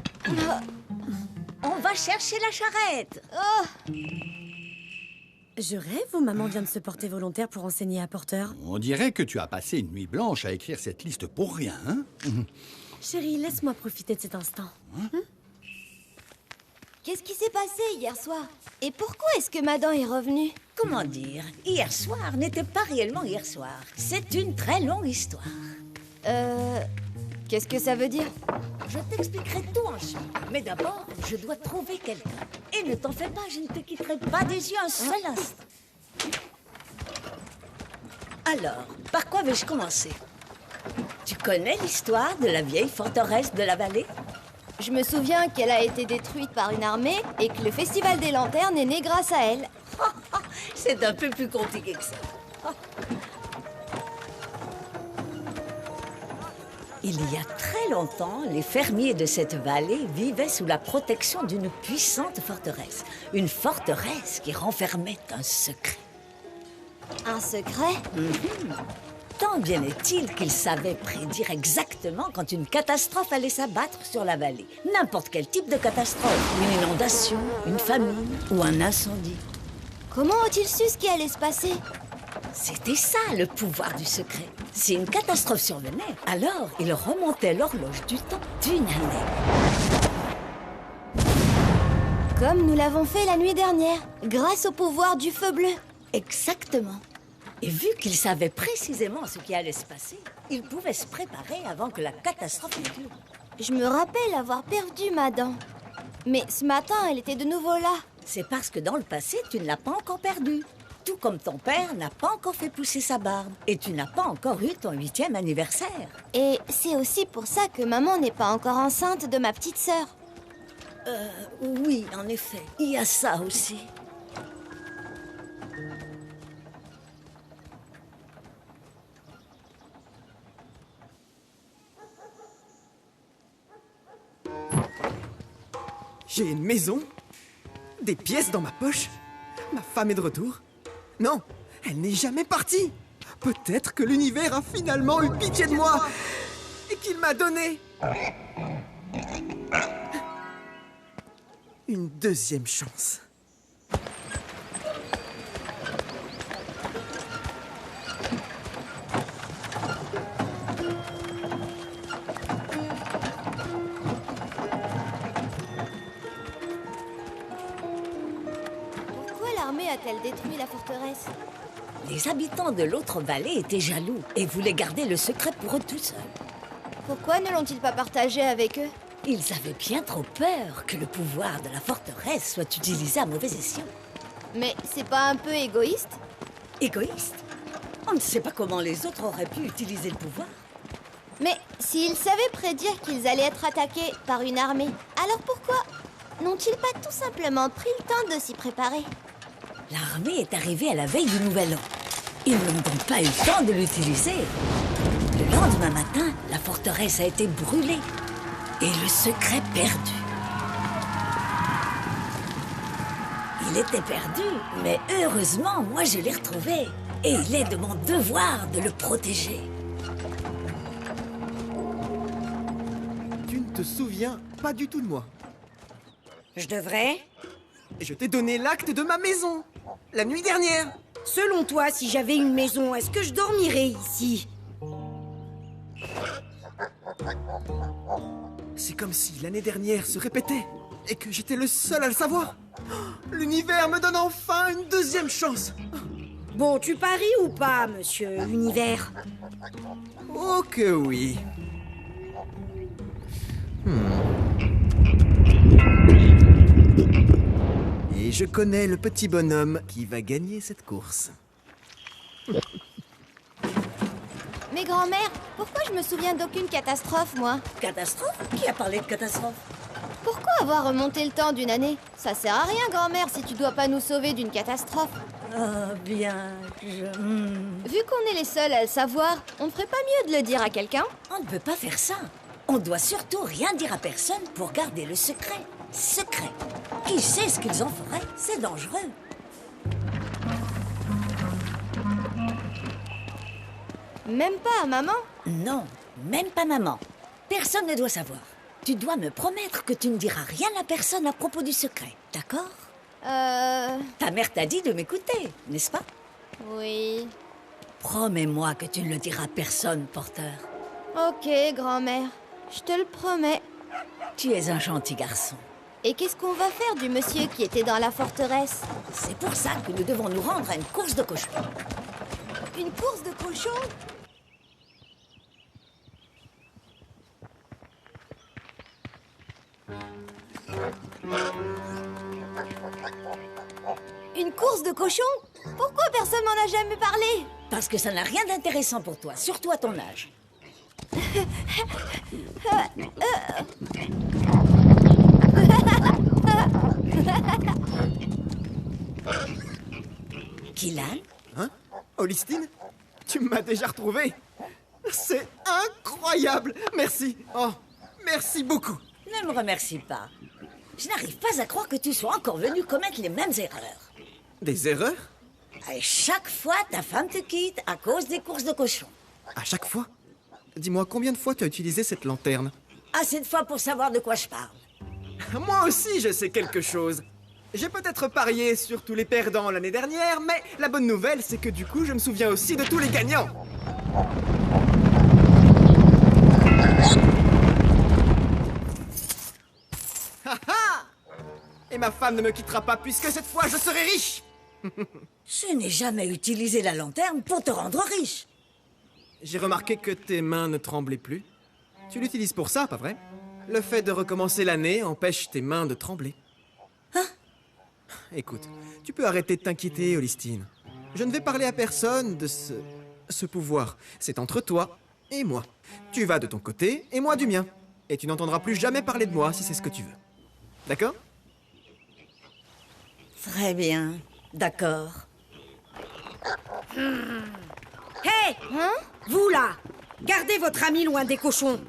On va chercher la charrette. Je rêve ou maman vient de se porter volontaire pour enseigner à Porter? On dirait que tu as passé une nuit blanche à écrire cette liste pour rien, hein? Chérie, laisse-moi profiter de cet instant. Qu'est-ce qui s'est passé hier soir? Et pourquoi est-ce que Madan est revenue? Comment dire? Hier soir n'était pas réellement hier soir. C'est une très longue histoire. Qu'est-ce que ça veut dire? Je t'expliquerai tout en chemin. Mais d'abord, je dois trouver quelqu'un. Et ne t'en fais pas, je ne te quitterai pas des yeux un seul instant. Alors, par quoi vais-je commencer? Tu connais l'histoire de la vieille forteresse de la vallée? Je me souviens qu'elle a été détruite par une armée et que le Festival des Lanternes est né grâce à elle. C'est un peu plus compliqué que ça. Il y a très longtemps, les fermiers de cette vallée vivaient sous la protection d'une puissante forteresse. Une forteresse qui renfermait un secret. Un secret? Tant bien est-il qu'ils savaient prédire exactement quand une catastrophe allait s'abattre sur la vallée. N'importe quel type de catastrophe. Une inondation, une famine ou un incendie. Comment ont-ils su ce qui allait se passer? C'était ça, le pouvoir du secret. Si une catastrophe survenait, alors ils remontaient l'horloge du temps d'une année. Comme nous l'avons fait la nuit dernière, grâce au pouvoir du feu bleu. Exactement. Et vu qu'ils savaient précisément ce qui allait se passer, ils pouvaient se préparer avant que la catastrophe n'éclate. Je me rappelle avoir perdu ma dent. Mais ce matin, elle était de nouveau là. C'est parce que dans le passé, tu ne l'as pas encore perdue. Tout comme ton père n'a pas encore fait pousser sa barbe. Et tu n'as pas encore eu ton 8e anniversaire. Et c'est aussi pour ça que maman n'est pas encore enceinte de ma petite sœur. Oui, en effet. Il y a ça aussi. J'ai une maison, des pièces dans ma poche, ma femme est de retour. Non, elle n'est jamais partie. Peut-être que l'univers a finalement eu pitié de moi et qu'il m'a donné une deuxième chance. Pourquoi l'armée a-t-elle détruit la forteresse? Les habitants de l'autre vallée étaient jaloux et voulaient garder le secret pour eux tout seuls. Pourquoi ne l'ont-ils pas partagé avec eux? Ils avaient bien trop peur que le pouvoir de la forteresse soit utilisé à mauvais escient. Mais c'est pas un peu égoïste? Égoïste? On ne sait pas comment les autres auraient pu utiliser le pouvoir. Mais s'ils savaient prédire qu'ils allaient être attaqués par une armée, alors pourquoi n'ont-ils pas tout simplement pris le temps de s'y préparer? L'armée est arrivée à la veille du Nouvel An. Ils n'ont donc pas eu le temps de l'utiliser. Le lendemain matin, la forteresse a été brûlée et le secret perdu. Il était perdu, mais heureusement, moi je l'ai retrouvé. Et il est de mon devoir de le protéger. Tu ne te souviens pas du tout de moi. Je devrais? Je t'ai donné l'acte de ma maison, la nuit dernière. Selon toi, si j'avais une maison, est-ce que je dormirais ici? C'est comme si l'année dernière se répétait et que j'étais le seul à le savoir. L'univers me donne enfin une deuxième chance. Bon, tu paries ou pas, monsieur Univers? Oh que oui. Et je connais le petit bonhomme qui va gagner cette course. Mais grand-mère, pourquoi je me souviens d'aucune catastrophe, moi? Catastrophe? Qui a parlé de catastrophe? Pourquoi avoir remonté le temps d'une année? Ça sert à rien, grand-mère, si tu dois pas nous sauver d'une catastrophe. Ah, bien, Vu qu'on est les seuls à le savoir, on ne ferait pas mieux de le dire à quelqu'un? On ne peut pas faire ça. On doit surtout rien dire à personne pour garder le secret. Secret. Qui sait ce qu'ils en feraient? C'est dangereux. Même pas à maman? Non, même pas maman. Personne ne doit savoir. Tu dois me promettre que tu ne diras rien à personne à propos du secret, d'accord? Ta mère t'a dit de m'écouter, n'est-ce pas? Oui. Promets-moi que tu ne le diras à personne, Porteur. Ok, grand-mère. Je te le promets. Tu es un gentil garçon. Et qu'est-ce qu'on va faire du monsieur qui était dans la forteresse? C'est pour ça que nous devons nous rendre à une course de cochons. Une course de cochons? Une course de cochons? Pourquoi personne m'en a jamais parlé? Parce que ça n'a rien d'intéressant pour toi, surtout à ton âge. Kylan? Hein? Olistine? Tu m'as déjà retrouvé? C'est incroyable! Merci! Oh, merci beaucoup! Ne me remercie pas. Je n'arrive pas à croire que tu sois encore venu commettre les mêmes erreurs. Des erreurs? Et chaque fois, ta femme te quitte à cause des courses de cochons. À chaque fois? Dis-moi, combien de fois tu as utilisé cette lanterne? Assez de fois pour savoir de quoi je parle. Moi aussi, je sais quelque chose. J'ai peut-être parié sur tous les perdants l'année dernière, mais la bonne nouvelle, c'est que du coup, je me souviens aussi de tous les gagnants. Ha ha! Et ma femme ne me quittera pas puisque cette fois, je serai riche. Je n'ai jamais utilisé la lanterne pour te rendre riche. J'ai remarqué que tes mains ne tremblaient plus. Tu l'utilises pour ça, pas vrai? Le fait de recommencer l'année empêche tes mains de trembler. Hein? Écoute, tu peux arrêter de t'inquiéter, Olistine. Je ne vais parler à personne de ce pouvoir. C'est entre toi et moi. Tu vas de ton côté et moi du mien. Et tu n'entendras plus jamais parler de moi si c'est ce que tu veux. D'accord? Très bien, d'accord. Hé! Hein? Vous là! Gardez votre ami loin des cochons.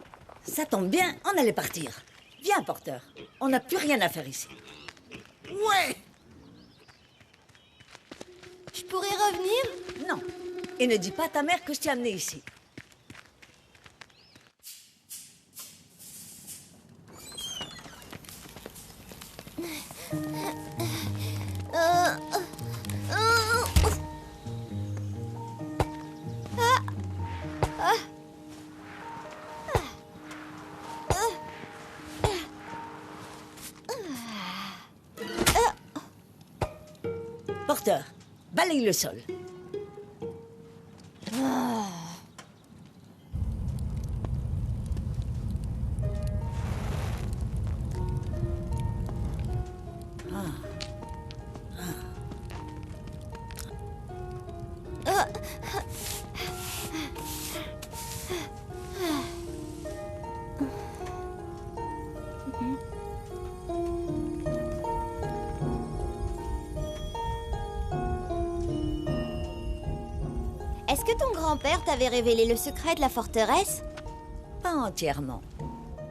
Ça tombe bien, on allait partir. Viens, porteur. On n'a plus rien à faire ici. Ouais! Je pourrais revenir? Non. Et ne dis pas à ta mère que je t'ai amené ici. Porteur, balaye le sol. Est-ce que ton grand-père t'avait révélé le secret de la forteresse? Pas entièrement.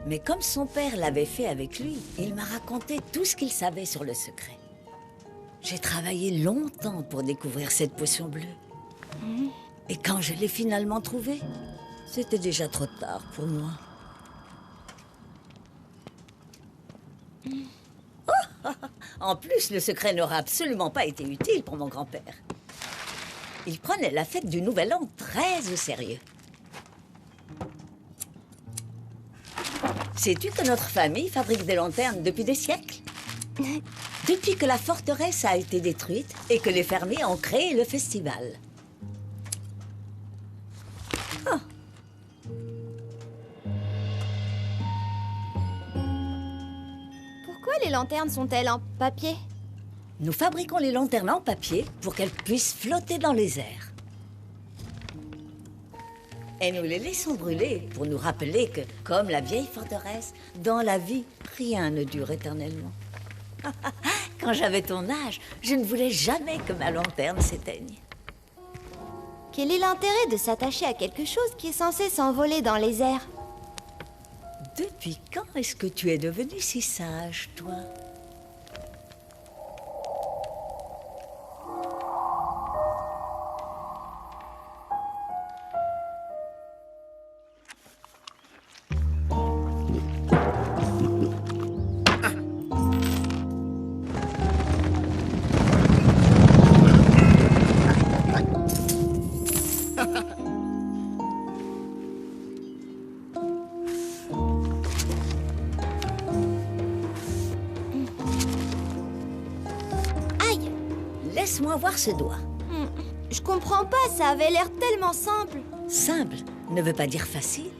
Mais comme son père l'avait fait avec lui, il m'a raconté tout ce qu'il savait sur le secret. J'ai travaillé longtemps pour découvrir cette potion bleue. Et quand je l'ai finalement trouvée, c'était déjà trop tard pour moi. Oh, en plus, le secret n'aura absolument pas été utile pour mon grand-père. Il prenait la fête du Nouvel An très au sérieux. Sais-tu que notre famille fabrique des lanternes depuis des siècles? Depuis que la forteresse a été détruite et que les fermiers ont créé le festival. Oh. Pourquoi les lanternes sont-elles en papier? Nous fabriquons les lanternes en papier pour qu'elles puissent flotter dans les airs. Et nous les laissons brûler pour nous rappeler que, comme la vieille forteresse, dans la vie, rien ne dure éternellement. Quand j'avais ton âge, je ne voulais jamais que ma lanterne s'éteigne. Quel est l'intérêt de s'attacher à quelque chose qui est censé s'envoler dans les airs? Depuis quand est-ce que tu es devenu si sage, toi? Aïe! Laisse-moi voir ce doigt. Je comprends pas, ça avait l'air tellement simple. Simple ne veut pas dire facile.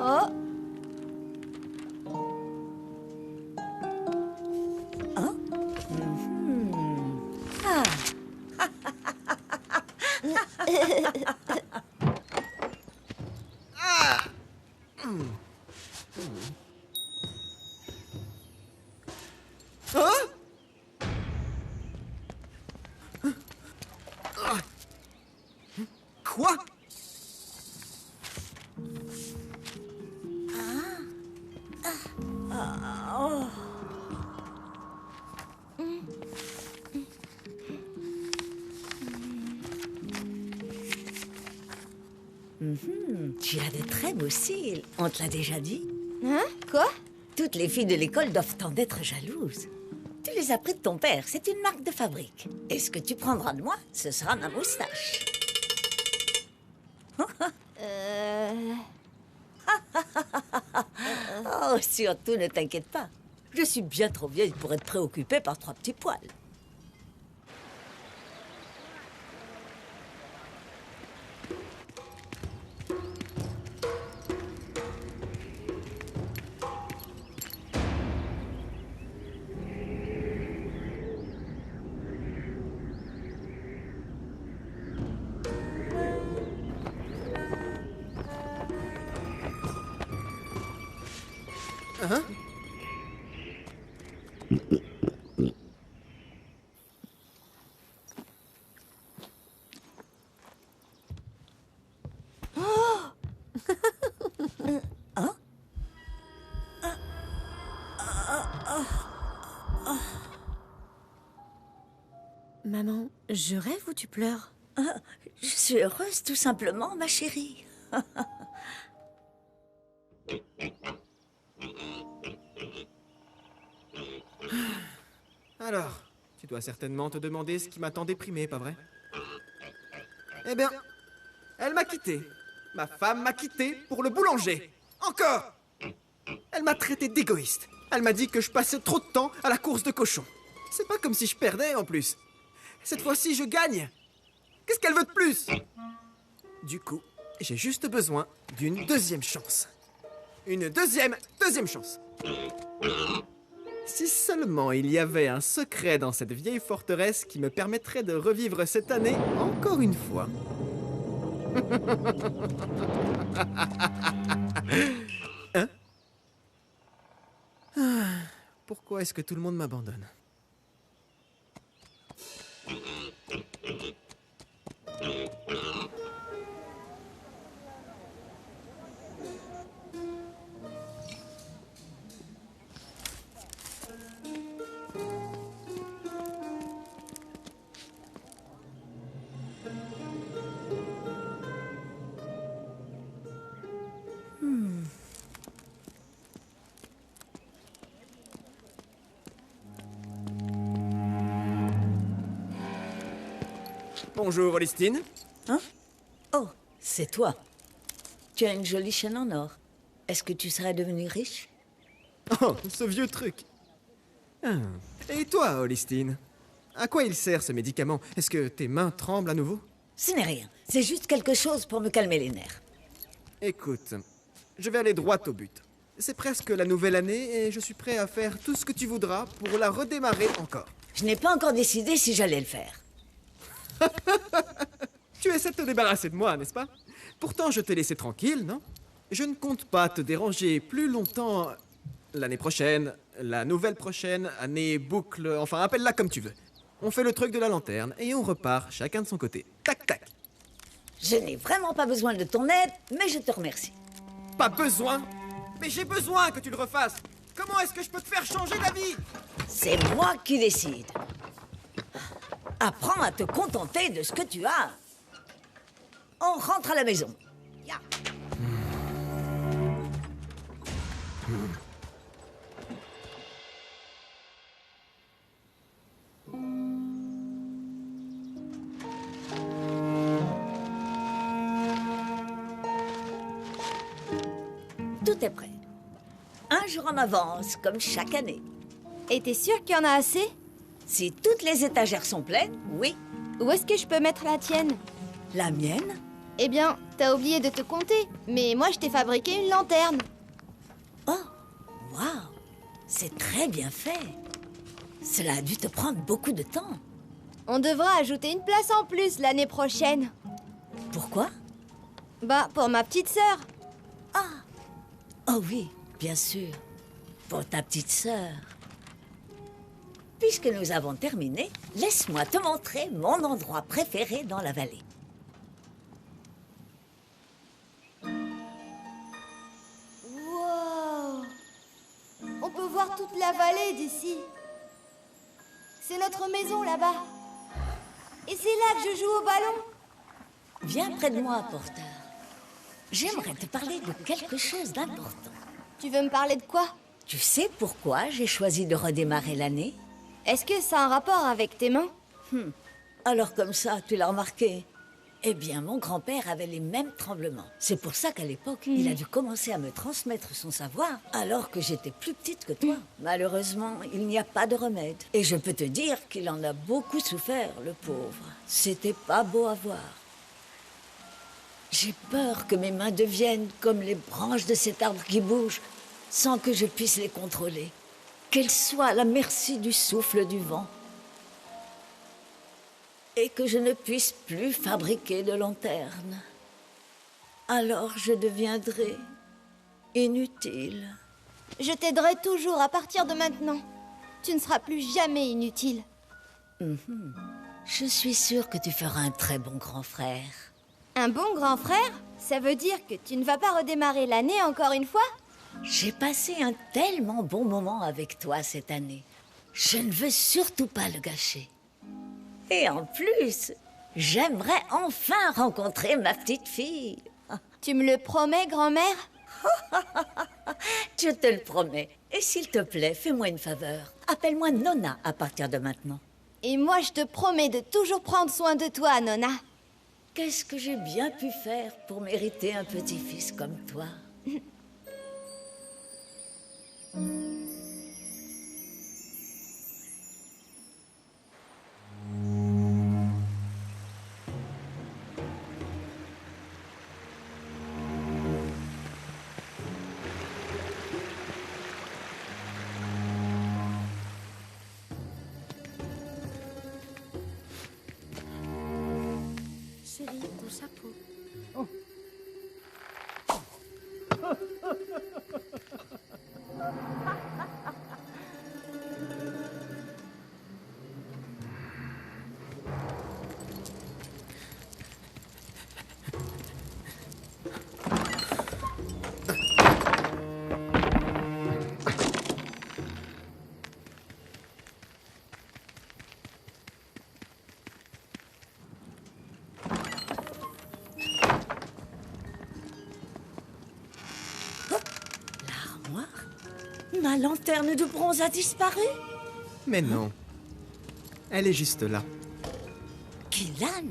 Oh, Hein? Quoi? Tu as de très beaux cils. On te l'a déjà dit? hein? Quoi? Toutes les filles de l'école doivent en être jalouses. Tu les as pris de ton père, c'est une marque de fabrique. Et ce que tu prendras de moi, ce sera ma moustache. Oh, surtout ne t'inquiète pas. Je suis bien trop vieille pour être préoccupée par 3 petits poils. Hein? Maman, je rêve ou tu pleures? Je suis heureuse, tout simplement, ma chérie. Alors, tu dois certainement te demander ce qui m'a tant déprimé, pas vrai? Eh bien, elle m'a quitté. Ma femme m'a quitté pour le boulanger. Encore! Elle m'a traité d'égoïste. Elle m'a dit que je passais trop de temps à la course de cochons. C'est pas comme si je perdais en plus. Cette fois-ci, je gagne. Qu'est-ce qu'elle veut de plus? Du coup, j'ai juste besoin d'une deuxième chance. Une deuxième chance. Si seulement il y avait un secret dans cette vieille forteresse qui me permettrait de revivre cette année encore une fois. Hein? Ah, pourquoi est-ce que tout le monde m'abandonne? Bonjour, Olistine. Hein? Oh, c'est toi. Tu as une jolie chaîne en or. Est-ce que tu serais devenu riche? Oh, ce vieux truc. Ah. Et toi, Olistine? À quoi il sert ce médicament? Est-ce que tes mains tremblent à nouveau? Ce n'est rien. C'est juste quelque chose pour me calmer les nerfs. Écoute, je vais aller droit au but. C'est presque la nouvelle année et je suis prêt à faire tout ce que tu voudras pour la redémarrer encore. Je n'ai pas encore décidé si j'allais le faire. Tu essaies de te débarrasser de moi, n'est-ce pas? Pourtant, je t'ai laissé tranquille, non? Je ne compte pas te déranger plus longtemps l'année prochaine, la nouvelle prochaine, année, boucle, enfin, appelle-la comme tu veux. On fait le truc de la lanterne et on repart chacun de son côté. Tac, tac. Je n'ai vraiment pas besoin de ton aide, mais je te remercie. Pas besoin? Mais j'ai besoin que tu le refasses. Comment est-ce que je peux te faire changer d'avis? C'est moi qui décide. Apprends à te contenter de ce que tu as. On rentre à la maison. Ya. Tout est prêt. Un jour en avance, comme chaque année. Et t'es sûr qu'il y en a assez? Si toutes les étagères sont pleines, oui. Où est-ce que je peux mettre la tienne? La mienne? Eh bien, t'as oublié de te compter. Mais moi, je t'ai fabriqué une lanterne. Oh, waouh! C'est très bien fait. Cela a dû te prendre beaucoup de temps. On devra ajouter une place en plus l'année prochaine. Pourquoi? Bah, pour ma petite sœur. Oh oui, bien sûr. Pour ta petite sœur. Puisque nous avons terminé, laisse-moi te montrer mon endroit préféré dans la vallée. Wow! On peut voir toute la vallée d'ici. C'est notre maison là-bas. Et c'est là que je joue au ballon. Viens près de moi, porteur. J'aimerais te parler de quelque chose d'important. Tu veux me parler de quoi? Tu sais pourquoi j'ai choisi de redémarrer l'année? Est-ce que ça a un rapport avec tes mains? Alors comme ça, tu l'as remarqué? Eh bien, mon grand-père avait les mêmes tremblements. C'est pour ça qu'à l'époque, il a dû commencer à me transmettre son savoir alors que j'étais plus petite que toi. Malheureusement, il n'y a pas de remède. Et je peux te dire qu'il en a beaucoup souffert, le pauvre. C'était pas beau à voir. J'ai peur que mes mains deviennent comme les branches de cet arbre qui bouge, sans que je puisse les contrôler. Qu'elles soient à la merci du souffle du vent. Et que je ne puisse plus fabriquer de lanternes. Alors je deviendrai inutile. Je t'aiderai toujours à partir de maintenant. Tu ne seras plus jamais inutile. Je suis sûre que tu feras un très bon grand frère. Un bon grand frère? Ça veut dire que tu ne vas pas redémarrer l'année encore une fois? J'ai passé un tellement bon moment avec toi cette année. Je ne veux surtout pas le gâcher. Et en plus, j'aimerais enfin rencontrer ma petite fille. Tu me le promets, grand-mère? Je te le promets. Et s'il te plaît, fais-moi une faveur. Appelle-moi Nona à partir de maintenant. Et moi, je te promets de toujours prendre soin de toi, Nona. Qu'est-ce que j'ai bien pu faire pour mériter un petit-fils comme toi? Chérie, ton chapeau. Ma lanterne de bronze a disparu? Mais non. Elle est juste là. Killan,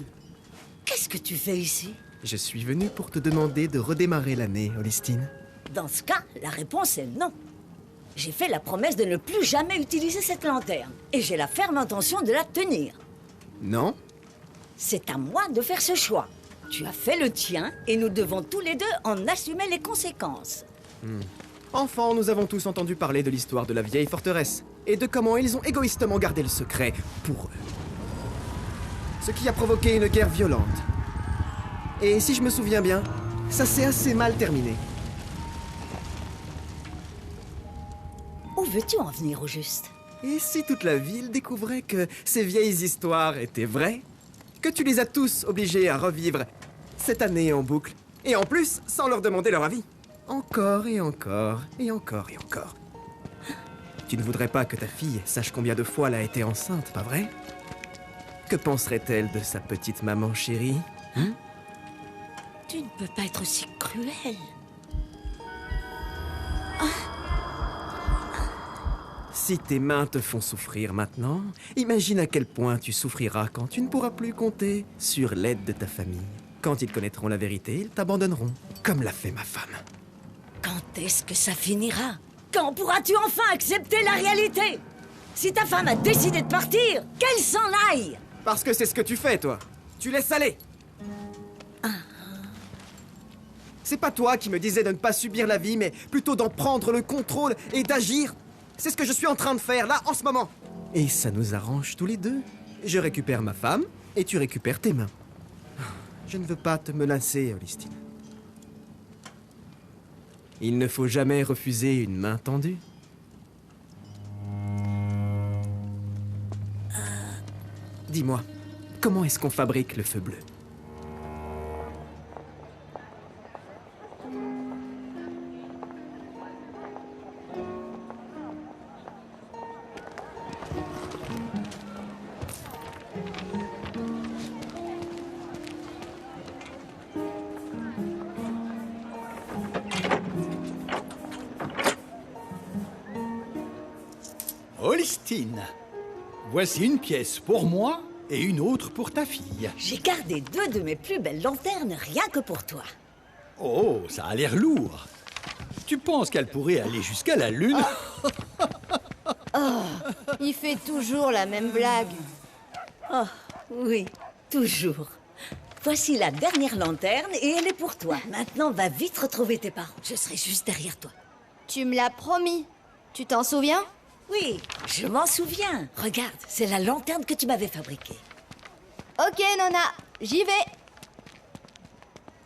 qu'est-ce que tu fais ici? Je suis venu pour te demander de redémarrer l'année, Olistine. Dans ce cas, la réponse est non. J'ai fait la promesse de ne plus jamais utiliser cette lanterne. Et j'ai la ferme intention de la tenir. Non? C'est à moi de faire ce choix. Tu as fait le tien et nous devons tous les deux en assumer les conséquences. Enfant, nous avons tous entendu parler de l'histoire de la vieille forteresse et de comment ils ont égoïstement gardé le secret pour eux. Ce qui a provoqué une guerre violente. Et si je me souviens bien, ça s'est assez mal terminé. Où veux-tu en venir au juste? Et si toute la ville découvrait que ces vieilles histoires étaient vraies? Que tu les as tous obligés à revivre cette année en boucle? Et en plus, sans leur demander leur avis. Encore et encore, et encore et encore. Tu ne voudrais pas que ta fille sache combien de fois elle a été enceinte, pas vrai? Que penserait-elle de sa petite maman chérie? Tu ne peux pas être si cruel. Si tes mains te font souffrir maintenant, imagine à quel point tu souffriras quand tu ne pourras plus compter sur l'aide de ta famille. Quand ils connaîtront la vérité, ils t'abandonneront, comme l'a fait ma femme. Quand est-ce que ça finira? Quand pourras-tu enfin accepter la réalité? Si ta femme a décidé de partir, qu'elle s'en aille! Parce que c'est ce que tu fais, toi. Tu laisses aller. C'est pas toi qui me disais de ne pas subir la vie, mais plutôt d'en prendre le contrôle et d'agir. C'est ce que je suis en train de faire, là, en ce moment. Et ça nous arrange tous les deux. Je récupère ma femme, et tu récupères tes mains. Je ne veux pas te menacer, Olistine. Il ne faut jamais refuser une main tendue. Dis-moi, comment est-ce qu'on fabrique le feu bleu? Olistine, voici une pièce pour moi et une autre pour ta fille. J'ai gardé 2 de mes plus belles lanternes rien que pour toi. Oh, ça a l'air lourd. Tu penses qu'elle pourrait aller jusqu'à la Lune? Il fait toujours la même blague. Oh, oui, toujours. Voici la dernière lanterne et elle est pour toi. Maintenant, va vite retrouver tes parents. Je serai juste derrière toi. Tu me l'as promis. Tu t'en souviens? Oui, je m'en souviens. Regarde, c'est la lanterne que tu m'avais fabriquée. Ok, Nona, j'y vais.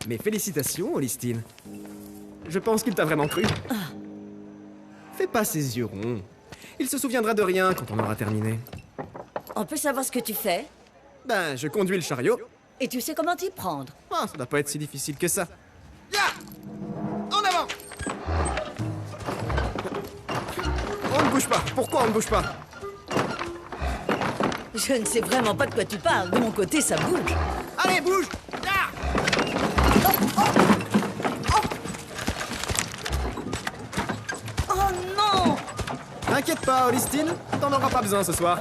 Mes félicitations, Olistine. Je pense qu'il t'a vraiment cru. Fais pas ses yeux ronds. Il se souviendra de rien quand on aura terminé. On peut savoir ce que tu fais? Ben, je conduis le chariot. Et tu sais comment t'y prendre? Ah, ça doit pas être si difficile que ça. Ya! En avant! On ne bouge pas. Pourquoi on ne bouge pas? Je ne sais vraiment pas de quoi tu parles. De mon côté, ça bouge. Allez, bouge! Ya! Oh non! T'inquiète pas, Olistine. T'en auras pas besoin ce soir.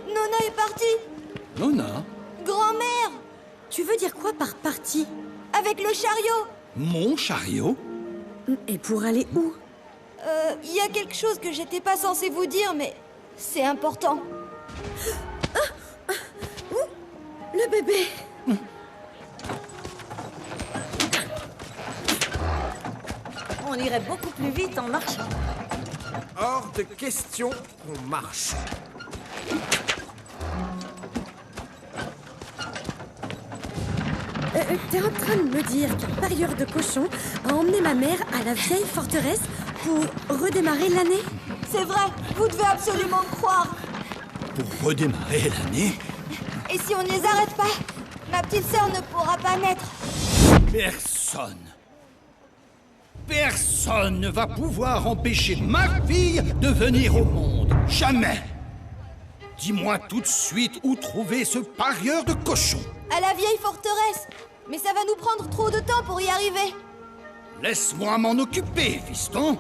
Nona est partie. Nona, Grand-mère, Tu veux dire quoi par partie? avec le chariot. mon chariot? Et pour aller où? Il y a quelque chose que j'étais pas censée vous dire, mais c'est important. Le bébé! On irait beaucoup plus vite en marchant. Hors de question qu'on marche. T'es en train de me dire qu'un parieur de cochons a emmené ma mère à la vieille forteresse pour redémarrer l'année? C'est vrai, vous devez absolument me croire. Pour redémarrer l'année? Et si on ne les arrête pas, ma petite sœur ne pourra pas naître. Personne ne va pouvoir empêcher ma fille de venir au monde. Jamais. Dis-moi tout de suite où trouver ce parieur de cochons. À la vieille forteresse. Mais ça va nous prendre trop de temps pour y arriver. Laisse-moi m'en occuper, fiston.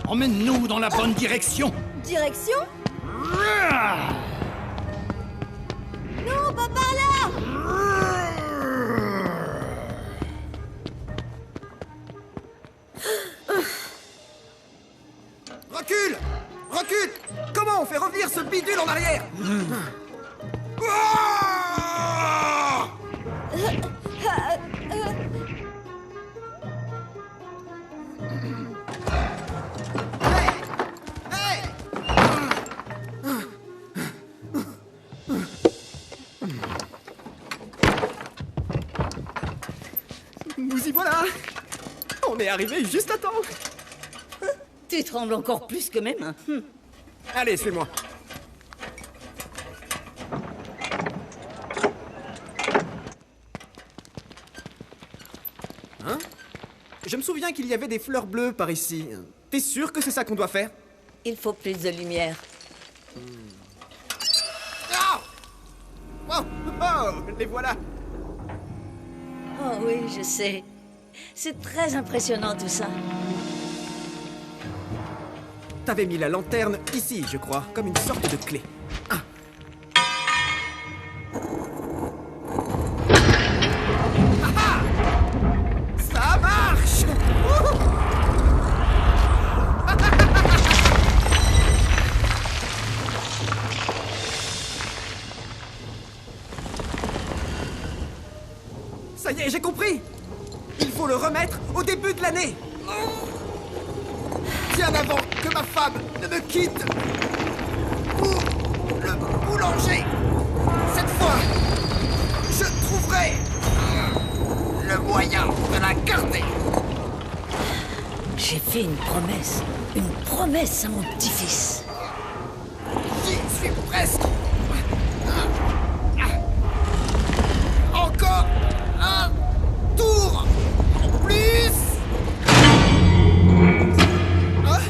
Emmène-nous dans la bonne direction. Direction? Non, pas par là! Recule! Recule! Comment on fait revenir ce bidule en arrière? Ah! Hey! Nous y voilà! On est arrivé juste à temps! Tu trembles encore plus que mes mains. Allez, suis-moi. Hein? Je me souviens qu'il y avait des fleurs bleues par ici. T'es sûr que c'est ça qu'on doit faire? Il faut plus de lumière. Ah! Oh! Oh! Les voilà! Oh, Oh oui, je sais. C'est très impressionnant tout ça. T'avais mis la lanterne ici, je crois, comme une sorte de clé. Ah. Ah ah! Ça marche! Ça y est, j'ai compris! Il faut le remettre au début de l'année! Bien avant que ma femme ne me quitte! Pour le boulanger! Cette fois, je trouverai le moyen de la garder! J'ai fait une promesse à mon petit-fils. J'y suis presque! Encore un tour en plus! Hein?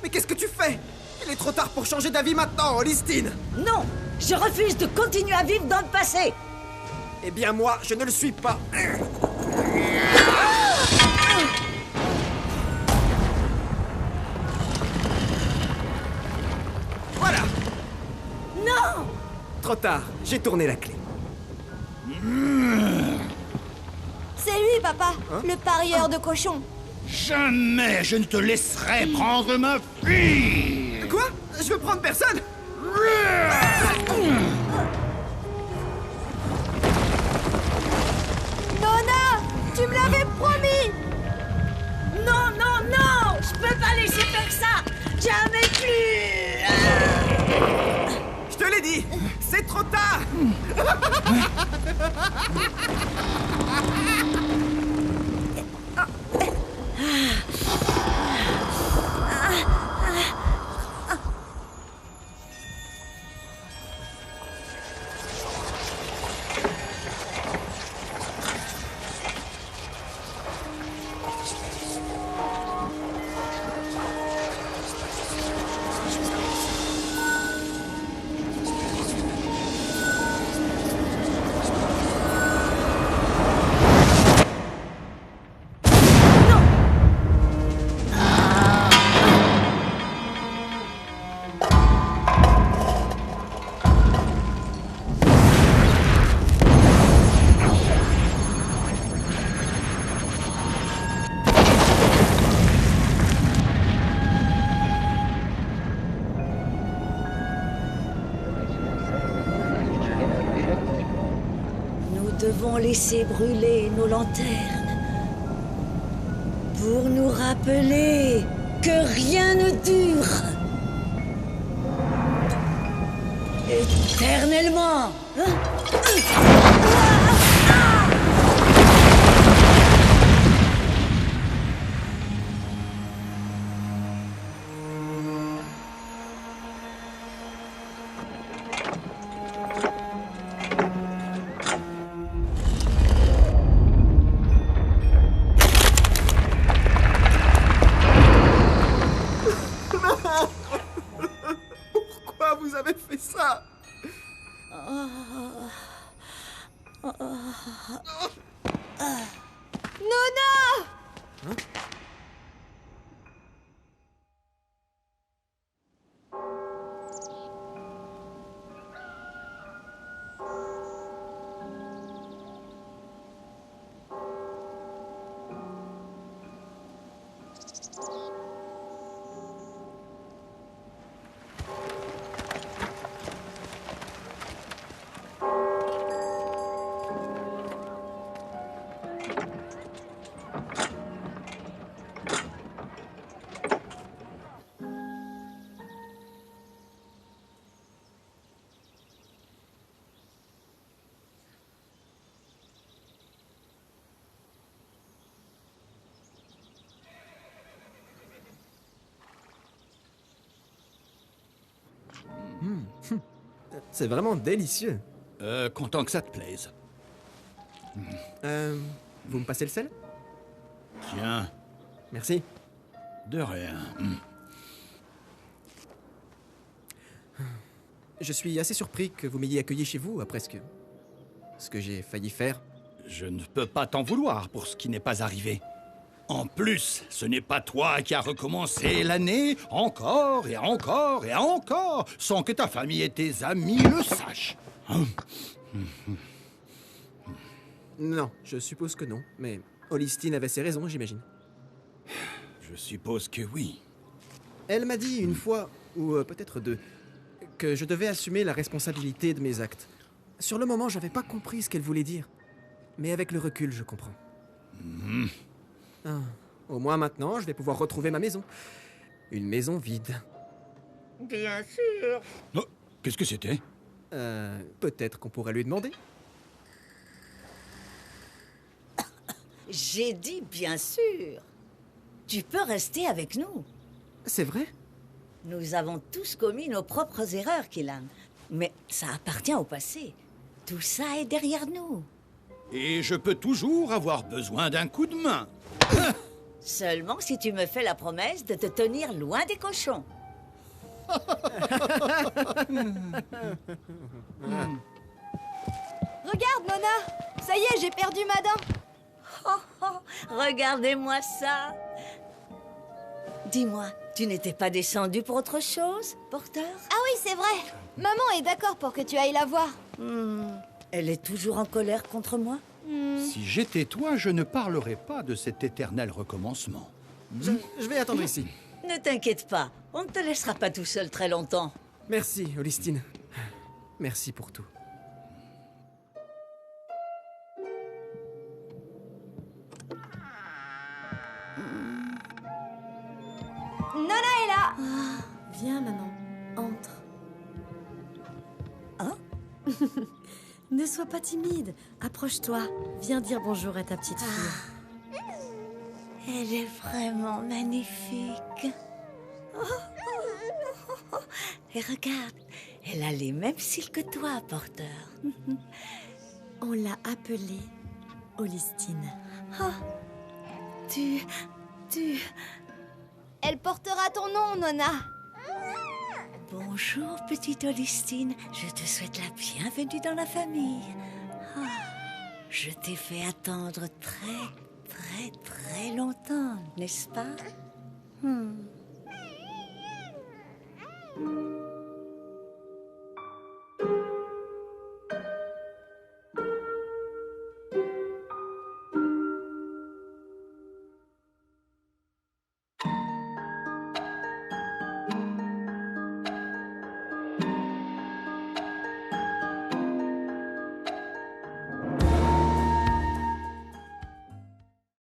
Mais qu'est-ce que tu fais? Il est trop tard pour changer d'avis maintenant, Olistine! Non, je refuse de continuer à vivre dans le passé. Eh bien moi, je ne le suis pas! Voilà! Non! Trop tard, j'ai tourné la clé. C'est lui, papa, le parieur de cochons. Jamais je ne te laisserai prendre ma fille. Quoi? Je veux prendre personne? Nona, tu me l'avais promis. Non, non, non! Je peux pas laisser faire ça! Jamais plus! Je te l'ai dit! C'est trop tard! Nous devons laisser brûler nos lanternes pour nous rappeler que rien ne dure éternellement. Pourquoi vous avez fait ça? Nona! C'est vraiment délicieux. Content que ça te plaise. Vous me passez le sel? Tiens, Merci. de rien. Je suis assez surpris que vous m'ayez accueilli chez vous après ce que j'ai failli faire. je ne peux pas t'en vouloir pour ce qui n'est pas arrivé. En plus, ce n'est pas toi qui as recommencé l'année encore et encore et encore sans que ta famille et tes amis le sachent. Hein? Non, je suppose que non, mais Olistine avait ses raisons, j'imagine. Je suppose que oui. Elle m'a dit une fois, ou peut-être deux, que je devais assumer la responsabilité de mes actes. Sur le moment, j'avais pas compris ce qu'elle voulait dire. Mais avec le recul, je comprends. Ah, au moins maintenant, je vais pouvoir retrouver ma maison. Une maison vide. Bien sûr. Oh, qu'est-ce que c'était? Peut-être qu'on pourrait lui demander. J'ai dit bien sûr. Tu peux rester avec nous. C'est vrai? Nous avons tous commis nos propres erreurs, Killan. Mais ça appartient au passé. Tout ça est derrière nous. Et je peux toujours avoir besoin d'un coup de main. Seulement si tu me fais la promesse de te tenir loin des cochons. Regarde, Nona. Ça y est, j'ai perdu ma dent. Oh, oh, regardez-moi ça. Dis-moi, tu n'étais pas descendu pour autre chose, porteur? Ah oui, c'est vrai. Maman est d'accord pour que tu ailles la voir. Elle est toujours en colère contre moi? Si j'étais toi, je ne parlerais pas de cet éternel recommencement. Je vais attendre ici. Ne t'inquiète pas, on ne te laissera pas tout seul très longtemps. Merci, Olistine. Merci pour tout. Nona est là. Viens, maman, entre. Hein? Ne sois pas timide. Approche-toi. Viens dire bonjour à ta petite fille. Elle est vraiment magnifique. Et regarde, elle a les mêmes cils que toi, porteur. On l'a appelée Olistine. Tu... Elle portera ton nom, Nona. Bonjour, petite Olistine. Je te souhaite la bienvenue dans la famille. Je t'ai fait attendre très longtemps, n'est-ce pas?